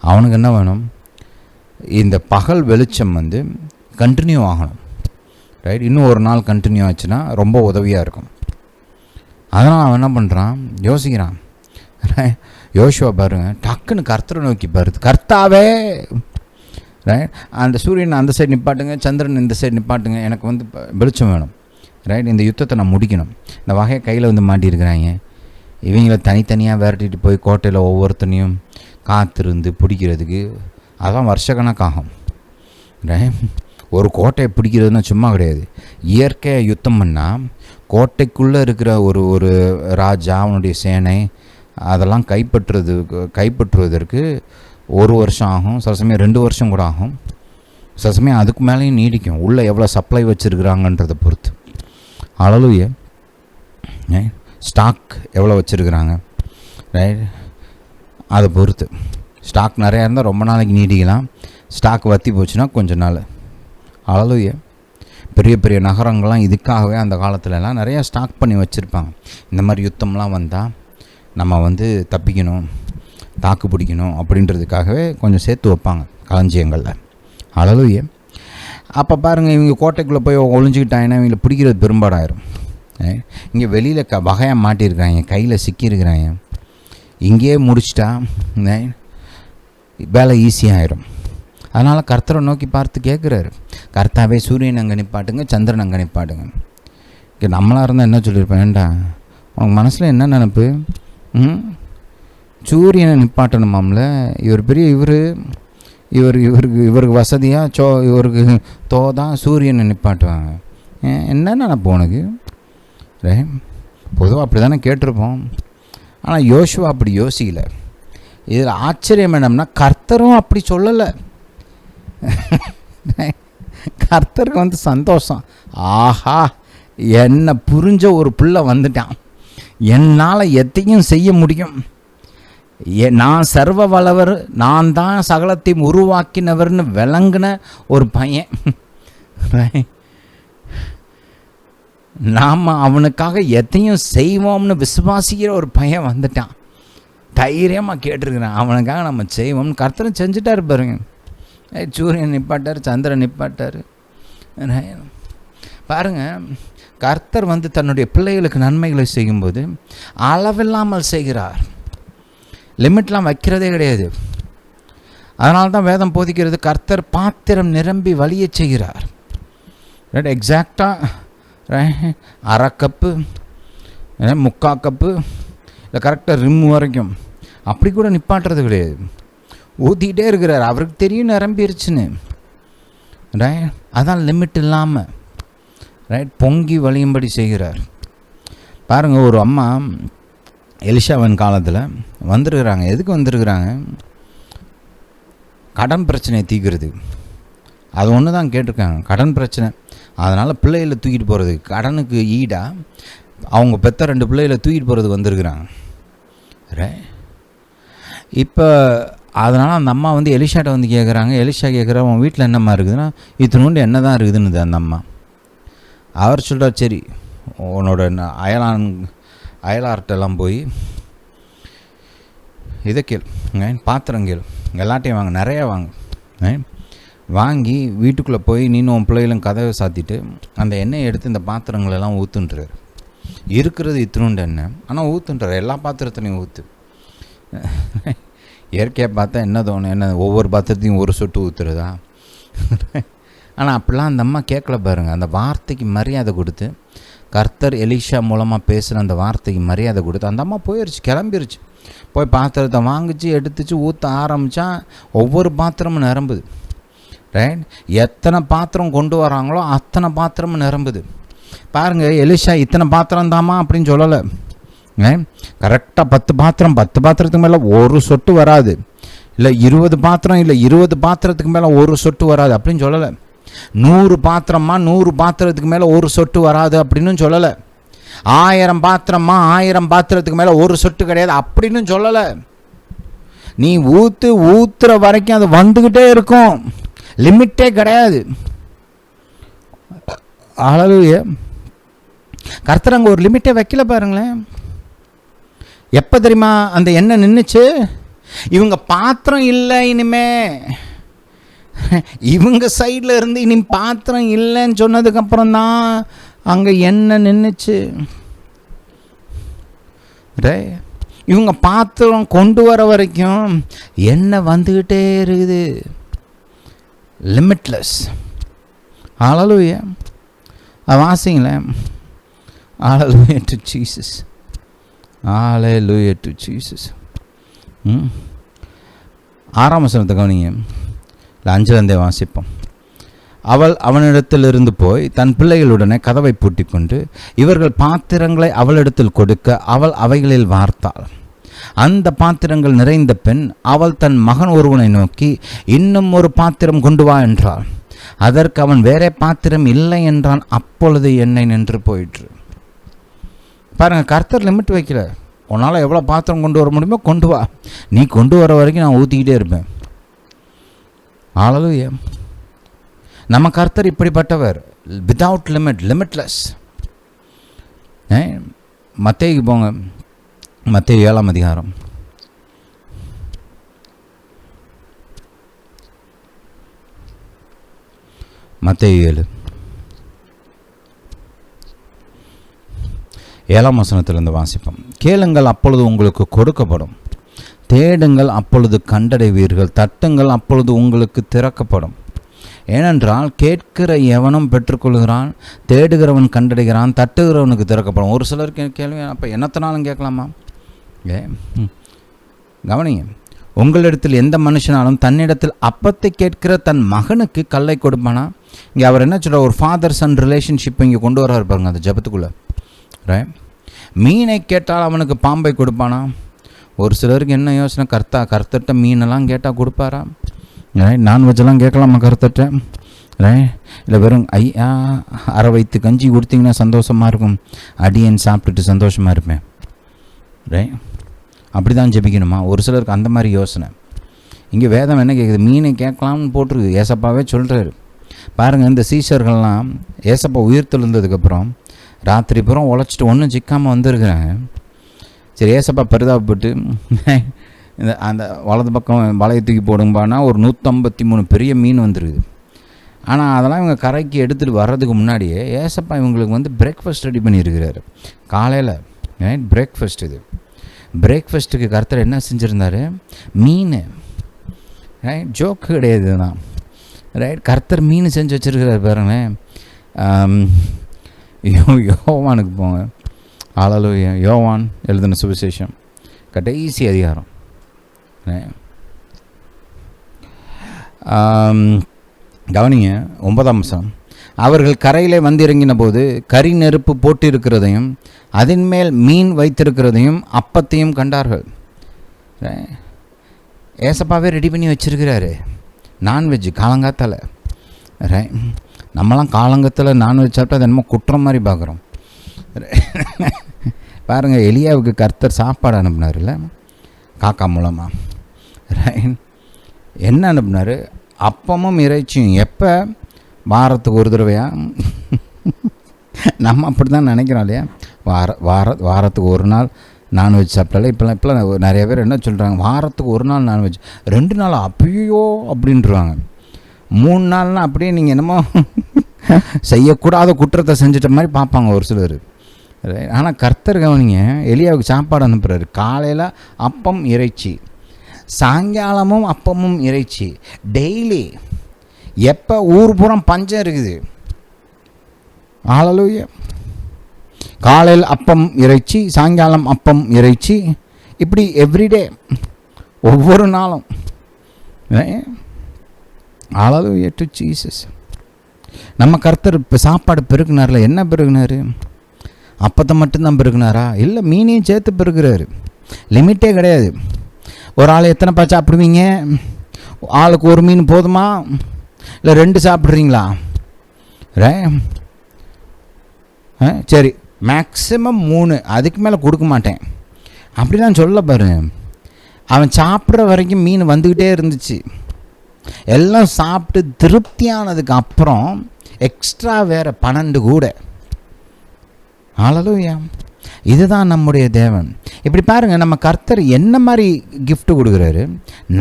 அவனுக்கு என்ன வேணும், இந்த பகல் வெளிச்சம் வந்து கண்டினியூ ஆகணும், ரைட். இன்னும் ஒரு நாள் கண்டினியூ ஆச்சுன்னா ரொம்ப உதவியாக இருக்கும். அதனால் அவன் என்ன பண்ணுறான், யோசிக்கிறான். யோசுவா பாருங்க, டக்குன்னு கர்த்தரை நோக்கி பாருது, கர்த்தாவே, ரைட். அந்த சூரியன் அந்த சைடு நிப்பாட்டுங்க, சந்திரன் இந்த சைடு நிப்பாட்டுங்க, எனக்கு வந்து வெளிச்சம் வேணும், ரைட். இந்த யுத்தத்தை நான் முடிக்கணும். இந்த வகையை கையில் வந்து மாட்டியிருக்கிறாங்க. இவங்கள தனித்தனியாக விரட்டிட்டு போய் கோட்டையில் ஒவ்வொருத்தனையும் காத்திருந்து பிடிக்கிறதுக்கு அதான் வருஷக்கணக்காகும், ரைட். ஒரு கோட்டையை பிடிக்கிறதுனா சும்மா கிடையாது. இயற்கையாக யுத்தம் பண்ணால் கோட்டைக்குள்ளே இருக்கிற ஒரு ராஜா, அவனுடைய சேனை, அதெல்லாம் கைப்பற்றுவதற்கு 1 வருஷம் ஆகும், சில சமயம் 2 வருஷம் கூட ஆகும், சில சமயம் அதுக்கு மேலேயும் நீடிக்கும். உள்ளே எவ்வளோ சப்ளை வச்சுருக்குறாங்கன்றதை பொறுத்து. ஹல்லேலூயா. ஸ்டாக் எவ்வளோ வச்சுருக்குறாங்க, ரைட், அதை பொறுத்து. ஸ்டாக் நிறையா இருந்தால் ரொம்ப நாளைக்கு நீடிக்கலாம், ஸ்டாக் வற்றி போச்சுன்னா கொஞ்ச நாள். ஹல்லேலூயா. பெரிய பெரிய நகரங்கள்லாம் இதுக்காகவே அந்த காலத்துலலாம் நிறையா ஸ்டாக் பண்ணி வச்சுருப்பாங்க. இந்த மாதிரி யுத்தம்லாம் வந்தால் நம்ம வந்து தப்பிக்கணும், தாக்கு பிடிக்கணும் அப்படின்றதுக்காகவே கொஞ்சம் சேர்த்து வைப்பாங்க களஞ்சியங்களில். ஹல்லேலூயா. அப்போ பாருங்கள், இவங்க கோட்டைக்குள்ளே போய் ஒளிஞ்சிக்கிட்டாங்கன்னா இவங்களை பிடிக்கிறது பெரும்பாடாயிரும். இங்கே வெளியில் வகையாக மாட்டியிருக்கிறாங்க, கையில் சிக்கியிருக்கிறாங்க. இங்கேயே முடிச்சிட்டா வேலை ஈஸியாகிடும். அதனால் கர்த்தரை நோக்கி பார்த்து கேட்குறாரு, கர்த்தாவே சூரியன் அங்கே நிப்பாட்டுங்க, சந்திரன் அங்கே நிப்பாட்டுங்க. இங்கே நம்மளாக இருந்தால் என்ன சொல்லியிருப்பேன், ஏண்டா உனக்கு மனசில் என்ன நினப்பு, சூரியனை நிப்பாட்டணுமாம்ல, இவர் பெரிய இவருக்கு வசதியாக இவருக்கு தோதான் சூரியனை நிப்பாட்டுவாங்க, என்ன நினப்பு உனக்கு, ரே. பொதுவாக அப்படி தானே கேட்டிருப்போம். ஆனால் யோசுவா அப்படி யோசிக்கல. இதில் ஆச்சரியம் என்னம்னா, கர்த்தரும் அப்படி சொல்லலை. கர்த்தருக்கு வந்து சந்தோஷம், ஆஹா என்னை புரிஞ்ச ஒரு பிள்ளை வந்துட்டான், என்னால் எத்தையும் செய்ய முடியும், நான் சர்வ வல்லவர், நான் தான் சகலத்தையும் உருவாக்கினவர்னு விளங்கின ஒரு பையன். நாம் அவனுக்காக எத்தையும் செய்வோம்னு விசுவாசிக்கிற ஒரு பையன் வந்துட்டான். தைரியமாக கேட்டிருக்கிறேன், அவனுக்காக நம்ம செய்வோம்னு. கர்த்தரும் செஞ்சுட்டாரு பாருங்க. சூரியன் நிப்பாட்டார், சந்திரன் நிப்பாட்டார். பாருங்கள், கர்த்தர் வந்து தன்னுடைய பிள்ளைகளுக்கு நன்மைகளை செய்யும்போது அளவில்லாமல் செய்கிறார், லிமிட்லாம் வைக்கிறதே கிடையாது. அதனால தான் வேதம் போதிக்கிறது, கர்த்தர் பாத்திரம் நிரம்பி வழிய செய்கிறார். ரைட். எக்ஸாக்டாக 1/2 கப்பு ஏன்னா 3/4 கப்பு இல்லை கரெக்டாக ரிம் வரைக்கும் அப்படி கூட நிப்பாட்டுறது கிடையாது, ஊற்றிக்கிட்டே இருக்கிறார். அவருக்கு தெரியும் நிரம்பிருச்சுன்னு. ரைட், அதான் லிமிட் இல்லாமல் ரைட் பொங்கி வழியும்படி செய்கிறார். பாருங்கள், ஒரு அம்மா எலிஷாவின் காலத்தில் வந்துருக்குறாங்க. எதுக்கு வந்துருக்குறாங்க? கடன் பிரச்சனையை தீர்க்கிறது. அது ஒன்று தான் கேட்டிருக்காங்க, கடன் பிரச்சனை. அதனால் பிள்ளைகளை தூக்கிட்டு போகிறது, கடனுக்கு ஈடாக அவங்க பெற்ற 2 பிள்ளைகளை தூக்கிட்டு போகிறது வந்திருக்கிறாங்க. இப்போ அதனால் அந்த அம்மா வந்து எலிஷாட்ட வந்து கேட்குறாங்க. எலிஷா கேட்குற, உன் வீட்டில் என்னம்மா இருக்குதுன்னா, இத்தினோண்டு என்ன தான் இருக்குதுன்னு அந்த அம்மா. அவர் சொல்கிறார், சரி உன்னோட அயலார்ட்டெல்லாம் போய் இதை கேள், பாத்திரம் கேள், எல்லாட்டையும் வாங்க, நிறையா வாங்க. வாங்கி வீட்டுக்குள்ளே போய் நீனும் உன் பிள்ளைகளும் கதவை சாத்திட்டு அந்த எண்ணெயை எடுத்து இந்த பாத்திரங்களெல்லாம் ஊற்றுன்றார். இருக்கிறது இத்தினோண்டு எண்ணெய், ஆனால் ஊற்றுன்றார். எல்லா பாத்திரத்துலையும் ஊற்று. இயற்கையாக பார்த்தா என்ன தோணும், என்ன ஒவ்வொரு பாத்திரத்தையும் ஒரு சொட்டு ஊற்றுறதா? ஆனால் அப்படிலாம் அந்த அம்மா கேட்கல பாருங்கள். அந்த வார்த்தைக்கு மரியாதை கொடுத்து, கர்த்தர் எலிஷா மூலமாக பேசுகிற அந்த வார்த்தைக்கு மரியாதை கொடுத்து அந்த அம்மா போயிடுச்சு, கிளம்பிருச்சு. போய் பாத்திரத்தை வாங்கிச்சு எடுத்துச்சு ஊற்ற ஆரம்பித்தா ஒவ்வொரு பாத்திரமும் நிரம்புது. ரைட், எத்தனை பாத்திரம் கொண்டு வராங்களோ அத்தனை பாத்திரமும் நிரம்புது. பாருங்கள், எலிஷா இத்தனை பாத்திரம் தாமா அப்படின்னு சொல்லலை. கரெக்டாக 10 பாத்திரம், 10 பாத்திரத்துக்கு மேலே ஒரு சொட்டு வராது. இல்லை 20 பாத்திரம், இல்லை 20 பாத்திரத்துக்கு மேலே ஒரு சொட்டு வராது அப்படின்னு சொல்லலை. 100 பாத்திரமா 100 பாத்திரத்துக்கு மேலே ஒரு சொட்டு வராது அப்படின்னு சொல்லலை. 1000 பாத்திரமா 1000 பாத்திரத்துக்கு மேலே ஒரு சொட்டு கிடையாது அப்படின்னு சொல்லலை. நீ ஊற்றுற வரைக்கும் அது வந்துக்கிட்டே இருக்கும், லிமிட்டே கிடையாது. ஹல்லேலூயா. கர்த்தர் அங்கே ஒரு லிமிட்டே வைக்கல பாருங்களேன். எப்போ தெரியுமா அந்த எண்ணெய் நின்றுச்சு? இவங்க பாத்திரம் இல்லை, இனிமே இவங்க சைடில் இருந்து இனி பாத்திரம் இல்லைன்னு சொன்னதுக்கப்புறம் தான் அங்கே எண்ணெய் நின்றுச்சு. இவங்க பாத்திரம் கொண்டு வர வரைக்கும் எண்ணெய் வந்துக்கிட்டே இருக்குது, லிமிட்லெஸ். ஹல்லேலூயா. வாசிங்களேன். Hallelujah to Jesus, hallelujah to Jesus. 6ஆம் வசனத்தை கவனிங்க, இல்லை 5லேருந்தே வாசிப்போம். அவள் அவனிடத்திலிருந்து போய் தன் பிள்ளைகளுடனே கதவை பூட்டி கொண்டு இவர்கள் பாத்திரங்களை அவளிடத்தில் கொடுக்க அவள் அவைகளில் வார்த்தாள். அந்த பாத்திரங்கள் நிறைந்த பின் அவள் தன் மகன் ஒருவனை நோக்கி, இன்னும் ஒரு பாத்திரம் கொண்டு வா என்றாள். அதற்கு அவன், வேறே பாத்திரம் இல்லை என்றான். அப்பொழுது எண்ணெய் நின்று போயிற்று. பாருங்கள், கர்த்தர் லிமிட் வைக்கல. உன்னால் எவ்வளோ பாத்திரம் கொண்டு வர முடியுமோ கொண்டு வா, நீ கொண்டு வர வரைக்கும் நான் ஊற்றிக்கிட்டே இருப்பேன். ஹல்லேலூயா. நம்ம கர்த்தர் இப்படிப்பட்டவர், வித்தவுட் லிமிட், லிமிட்லெஸ். மத்தேயுக்கு போங்க, மத்தேயு 7ஆம் அதிகாரம். மத்தேயு 7ஆம் வசனத்திலிருந்து வாசிப்போம். கேளுங்கள், அப்பொழுது உங்களுக்கு கொடுக்கப்படும். தேடுங்கள், அப்பொழுது கண்டடைவீர்கள். தட்டுங்கள், அப்பொழுது உங்களுக்கு திறக்கப்படும். ஏனென்றால் கேட்கிற எவனும் பெற்றுக்கொள்கிறான், தேடுகிறவன் கண்டடைகிறான், தட்டுகிறவனுக்கு திறக்கப்படும். ஒரு சிலருக்கு கேள்வி, அப்போ என்னத்தினாலும் கேட்கலாமா? கவனிங்க, உங்களிடத்தில் எந்த மனுஷனாலும் தன்னிடத்தில் அப்பத்தை கேட்கிற தன் மகனுக்கு கல்லை கொடுப்பானா? இங்கே அவர் என்ன சொல்கிறார்? ஒரு ஃபாதர் சன் ரிலேஷன்ஷிப் இங்கே கொண்டு வர இருப்பாருங்க அந்த ஜபத்துக்குள்ளே. ரைட், மீனை கேட்டால் அவனுக்கு பாம்பை கொடுப்பானா? ஒரு சிலருக்கு என்ன யோசனை, கர்த்தர்கிட்ட மீனெல்லாம் கேட்டால் கொடுப்பாரா? ரைட், நான்வெஜ்ஜெல்லாம் கேட்கலாமா கர்த்தர்கிட்ட? ரைட், இல்லை வெறும் அரை வயிற்று கஞ்சி கொடுத்தீங்கன்னா சந்தோஷமாக இருக்கும், அடியேன் சாப்பிட்டுட்டு சந்தோஷமாக இருப்பேன். ரைட், அப்படி தான் ஜெபிக்கணுமா? ஒரு சிலருக்கு அந்த மாதிரி யோசனை. இங்கே வேதம் என்ன கேட்குது? மீனை கேட்கலாம்னு போட்டிருக்கு. ஏசப்பாவே சொல்கிறாரு பாருங்கள். இந்த சீஷர்கள்லாம் ஏசப்பா உயிர் தெழுந்ததுக்கப்புறம் ராத்திரி பூரம் உழைச்சிட்டு ஒன்றும் சிக்காமல் வந்திருக்கிறாங்க. சரி, ஏசப்பா பரிதாபப்பட்டு இந்த அந்த வலது பக்கம் வலையை தூக்கி போடும்பானா ஒரு 153 பெரிய மீன் வந்துருக்குது. ஆனால் அதெல்லாம் இவங்க கரைக்கு எடுத்துகிட்டு வர்றதுக்கு முன்னாடியே ஏசப்பா இவங்களுக்கு பிரேக்ஃபாஸ்ட் ரெடி பண்ணியிருக்கிறாரு காலையில். Right, breakfast. இது பிரேக்ஃபாஸ்ட்டுக்கு கர்த்தர் என்ன செஞ்சுருந்தார்? மீன். ரைட், ஜோக்கு கிடையாது தான். ரைட், கர்த்தர் மீன் செஞ்சு வச்சுருக்கிறார் பாருங்களேன். யோவானுக்கு போங்க, ஹல்லேலூயா. யோவான் எழுதின சுவிசேஷம் கடைசி அதிகாரம், கவனிங்க 9ஆம் வசனம். அவர்கள் கரையிலே வந்திறங்கின போது கரி நெருப்பு போட்டிருக்கிறதையும் அதன் மேல் மீன் வைத்திருக்கிறதையும் அப்பத்தையும் கண்டார்கள். ஏசப்பாவே ரெடி பண்ணி வச்சுருக்கிறாரு நான்வெஜ் காலங்காத்தால். நம்மலாம் காலங்கத்தில் நான்வெஜ் சாப்பிட்டா அது என்னமோ குற்றம் மாதிரி பார்க்குறோம். பாருங்கள், எலியாவுக்கு கர்த்தர் சாப்பாடு அனுப்புனார்ல காக்கா மூலமாக. என்ன அனுப்புனார்? அப்பமும் இறைச்சியும். எப்போ? வாரத்துக்கு ஒரு தடவையா? நம்ம அப்படி தான் நினைக்கிறோம் இல்லையா? வாரத்துக்கு ஒரு நாள் நான்வெஜ் சாப்பிட்டாலே இப்போலாம் நிறைய பேர் என்ன சொல்கிறாங்க, வாரத்துக்கு ஒரு நாள் நான்வெஜ், 2 நாள் அப்பயோ அப்படின்றாங்க. 3 நாள்னால் அப்படியே நீங்கள் என்னமோ செய்யக்கூடாத குற்றத்தை செஞ்சிட்ட மாதிரி பார்ப்பாங்க ஒரு சிலர். ஆனால் கர்த்தர் கவனிங்க, எலியாவுக்கு சாப்பாடு அனுப்புகிறாரு. காலையில் அப்பம் இறைச்சி, சாயங்காலமும் அப்பமும் இறைச்சி, டெய்லி. எப்போ? ஊர் புறம் பஞ்சம் இருக்குது. ஹல்லேலூயா. காலையில் அப்பம் இறைச்சி, சாயங்காலம் அப்பம் இறைச்சி, இப்படி எவ்ரிடே, ஒவ்வொரு நாளும். ஹல்லேலூயா டு ஜீசஸ். நம்ம கர்த்தர் இப்போ சாப்பாடு பெருக்குனார்ல, என்ன பெருக்குனார்? அப்பத்தை மட்டும்தான் பெருக்குனாரா? இல்லை, மீனையும் சேர்த்து பெருக்குறாரு. லிமிட்டே கிடையாது. ஒரு ஆள் எத்தனைப்பா சாப்பிடுவீங்க? ஆளுக்கு ஒரு மீன் போதுமா, இல்லை 2 சாப்பிட்றீங்களா? சரி, மேக்ஸிமம் 3, அதுக்கு மேலே கொடுக்க மாட்டேன் அப்படிலாம் சொல்ல பாருங்க. அவன் சாப்பிட்ற வரைக்கும் மீன் வந்துக்கிட்டே இருந்துச்சு. எல்லாம் சாப்பிட்டு திருப்தியானதுக்கு அப்புறம் எக்ஸ்ட்ரா வேறு 12 கூட. ஹல்லேலூயா. இதுதான் நம்முடைய தேவன். இப்படி பாருங்கள், நம்ம கர்த்தர் என்ன மாதிரி கிஃப்ட் கொடுக்குறாரு?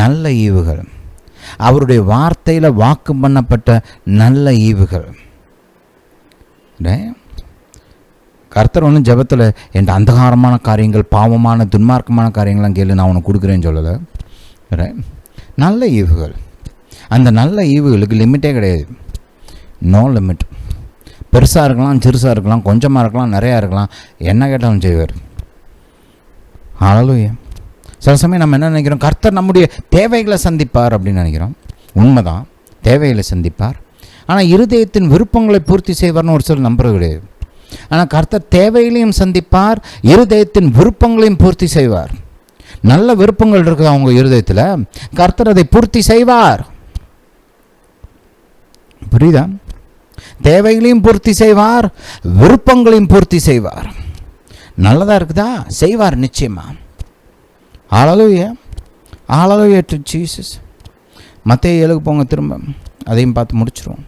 நல்ல ஈவுகள், அவருடைய வார்த்தையில் வாக்கு பண்ணப்பட்ட நல்ல ஈவுகள். கர்த்தர் ஒன்றும் ஜெபத்தில் என் அந்தகாரமான காரியங்கள், பாவமான துன்மார்க்கமான காரியங்கள்லாம் கேளு, நான் உனக்கு கொடுக்குறேன்னு சொல்லலை. நல்ல ஈவுகள். அந்த நல்ல ஈவுகளுக்கு லிமிட்டே கிடையாது. No limit. பெருசாக இருக்கலாம், சிறுசாக இருக்கலாம், கொஞ்சமாக இருக்கலாம், நிறையா இருக்கலாம், என்ன கேட்டாலும் செய்வார். ஹல்லேலூயா. சில சமயம் நம்ம என்ன நினைக்கிறோம்? கர்த்தர் நம்முடைய தேவைகளை சந்திப்பார் அப்படின்னு நினைக்கிறோம். உண்மைதான், தேவைகளை சந்திப்பார். ஆனால் இருதயத்தின் விருப்பங்களை பூர்த்தி செய்வார்னு ஒரு சிலர் நம்புறது கிடையாது. ஆனால் கர்த்தர் தேவைகளையும் சந்திப்பார், இருதயத்தின் விருப்பங்களையும் பூர்த்தி செய்வார். நல்ல விருப்பங்கள் இருக்குது அவங்க இருதயத்தில், கர்த்தர் அதை பூர்த்தி செய்வார். புரியுதா? தேவைகளையும் பூர்த்தி செய்வார், விருப்பங்களையும் பூர்த்தி செய்வார். நல்லதாக இருக்குதா? செய்வார் நிச்சயமா. ஹல்லேலூயா. Hallelujah to Jesus. மத்தேயு 7க்கு போங்க, திரும்ப அதையும் பார்த்து முடிச்சிருவோம்.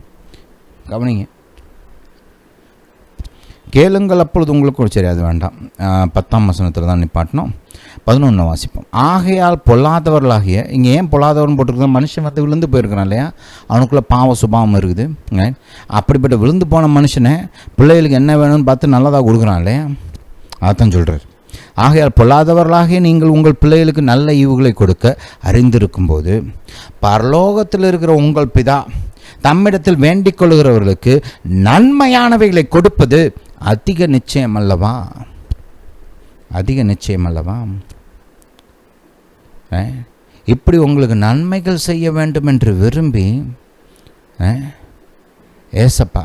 கவனிங்க. கேளுங்கள் அப்பொழுது உங்களுக்கு. சரி, அது வேண்டாம். 10ஆம் வசனத்தில் தான் நிப்பாட்டணும். 11 வாசிப்போம். ஆகையால் பொல்லாதவர்களாகிய, இங்கே ஏன் பொல்லாதவர்னு போட்டிருக்கோம்? மனுஷன் வந்து விழுந்து போயிருக்கிறான் இல்லையா? அவனுக்குள்ளே பாவ சுபாவம் இருக்குது. அப்படிப்பட்ட விழுந்து போன மனுஷனை பிள்ளைகளுக்கு என்ன வேணும்னு பார்த்து நல்லதாக கொடுக்குறான் இல்லையா? அதான் சொல்கிறார். ஆகையால் பொல்லாதவர்களாகிய நீங்கள் உங்கள் பிள்ளைகளுக்கு நல்ல ஈவுகளை கொடுக்க அறிந்திருக்கும்போது பரலோகத்தில் இருக்கிற உங்கள் பிதா தம்மிடத்தில் வேண்டிக் கொள்கிறவர்களுக்கு நன்மையானவைகளை கொடுப்பது அதிக நிச்சயம் அல்லவா? அதிக நிச்சயம் அல்லவா? இப்படி உங்களுக்கு நன்மைகள் செய்ய வேண்டும் என்று விரும்பி ஏசப்பா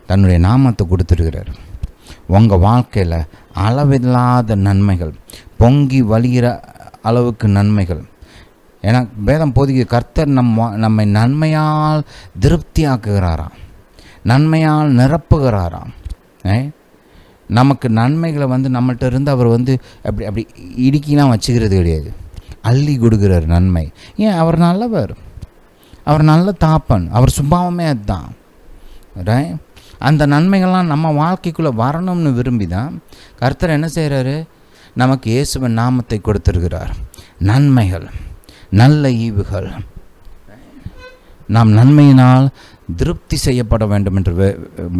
தன்னுடைய நாமத்தை கொடுத்துருக்கிறார். உங்கள் வாழ்க்கையில் அளவில்லாத நன்மைகள், பொங்கி வழிகிற அளவுக்கு நன்மைகள். ஏன்னா வேதம் போதிக்க கர்த்தர் நம்மை நன்மையால் திருப்தியாக்குகிறாராம், நன்மையால் நிரப்புகிறாராம். நமக்கு நன்மைகளை வந்து நம்மள்கிட்ட இருந்து அவர் வந்து அப்படி அப்படி இடுக்கிலாம் வச்சுக்கிறது கிடையாது, அள்ளி கொடுக்குறார் நன்மை. ஏன்? அவர் நல்லவர், அவர் நல்ல தாப்பன், அவர் சுபாவமே அதுதான். அந்த நன்மைகள்லாம் நம்ம வாழ்க்கைக்குள்ளே வரணும்னு விரும்பி தான் கர்த்தர் என்ன செய்கிறாரு? நமக்கு இயேசுவின் நாமத்தை கொடுத்துருக்கிறார். நன்மைகள், நல்ல ஈவுகள். நாம் நன்மையினால் திருப்தி செய்யப்பட வேண்டும் என்று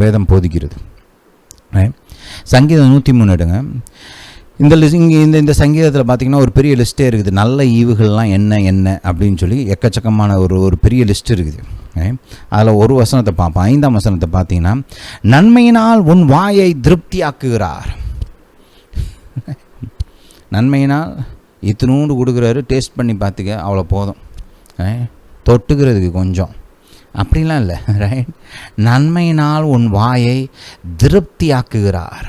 வேதம் போதிக்கிறது. சங்கீதம் 103 எடுங்க. இந்த சங்கீதத்தில் பார்த்திங்கன்னா ஒரு பெரிய லிஸ்ட்டே இருக்குது. நல்ல ஈவுகள்லாம் என்ன அப்படின்னு சொல்லி எக்கச்சக்கமான ஒரு பெரிய லிஸ்ட் இருக்குது. அதில் ஒரு வசனத்தை பார்ப்போம். 5ஆம் வசனத்தை பார்த்தீங்கன்னா, நன்மையினால் உன் வாயை திருப்தியாக்குகிறார். நன்மையினால் இத்தினூண்டு கொடுக்குறாரு, டேஸ்ட் பண்ணி பார்த்துக்க, அவ்வளோ போதும். தொட்டுக்கிறதுக்கு கொஞ்சம் அப்படிலாம் இல்லை. ரைட்? நன்மையினால் உன் வாயை திருப்தி ஆக்குகிறார்.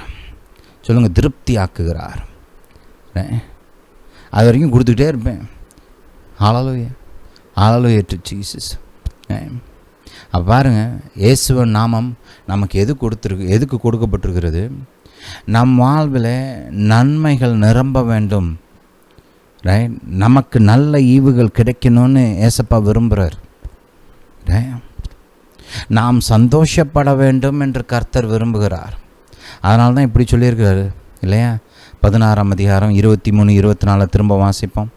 சொல்லுங்கள், திருப்தி ஆக்குகிறார். அது வரைக்கும் கொடுத்துக்கிட்டே இருப்பேன். ஹல்லேலூயா, ஹல்லேலூயா டு ஜீசஸ். அப்போ பாருங்கள், இயேசுவின் நாமம் நமக்கு எதுக்கு கொடுக்கப்பட்டிருக்கிறது? நம் வாழ்வில் நன்மைகள் நிரம்ப வேண்டும். ரைட்? நமக்கு நல்ல ஈவுகள் கிடைக்கணும்னு ஏசப்பா விரும்புகிறார். நாம் சந்தோஷப்பட வேண்டும் என்று கர்த்தர் விரும்புகிறார். அதனால தான் இப்படி சொல்லியிருக்கிறாரு இல்லையா? 16ஆம் அதிகாரம் 23, 24 திரும்ப வாசிப்போம்.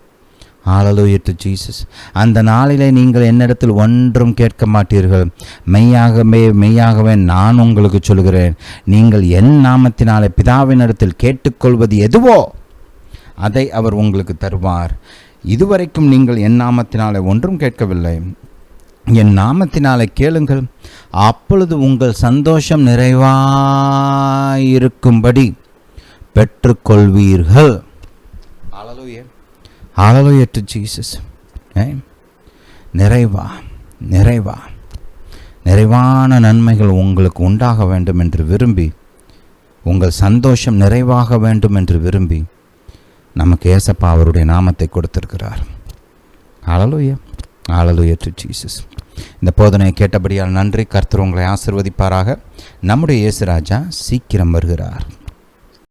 ஹல்லேலூயா டு ஜீசஸ். அந்த நாளிலே நீங்கள் என்னிடத்தில் ஒன்றும் கேட்க மாட்டீர்கள், மெய்யாகவே நான் உங்களுக்கு சொல்கிறேன், நீங்கள் என் நாமத்தினாலே பிதாவினிடத்தில் கேட்டுக்கொள்வது எதுவோ அதை அவர் உங்களுக்கு தருவார். இதுவரைக்கும் நீங்கள் என் நாமத்தினாலே ஒன்றும் கேட்கவில்லை, என் நாமத்தினாலே கேளுங்கள், அப்பொழுது உங்கள் சந்தோஷம் நிறைவாயிருக்கும்படி பெற்றுக்கொள்வீர்கள். ஹல்லேலூயா, ஹல்லேலூயா டு ஜீசஸ். நிறைவான நன்மைகள் உங்களுக்கு உண்டாக வேண்டும் என்று விரும்பி, உங்கள் சந்தோஷம் நிறைவாக வேண்டும் என்று விரும்பி நமக்கு ஏசப்பா அவருடைய நாமத்தை கொடுத்திருக்கிறார். ஹல்லேலூயா, ஹல்லேலூயா டு ஜீசஸ். இந்த போதனையை கேட்டபடியால் நன்றி. கர்த்தர் உங்களை ஆசீர்வதிப்பாராக. நம்முடைய இயேசு ராஜா சீக்கிரம் வருகிறார்.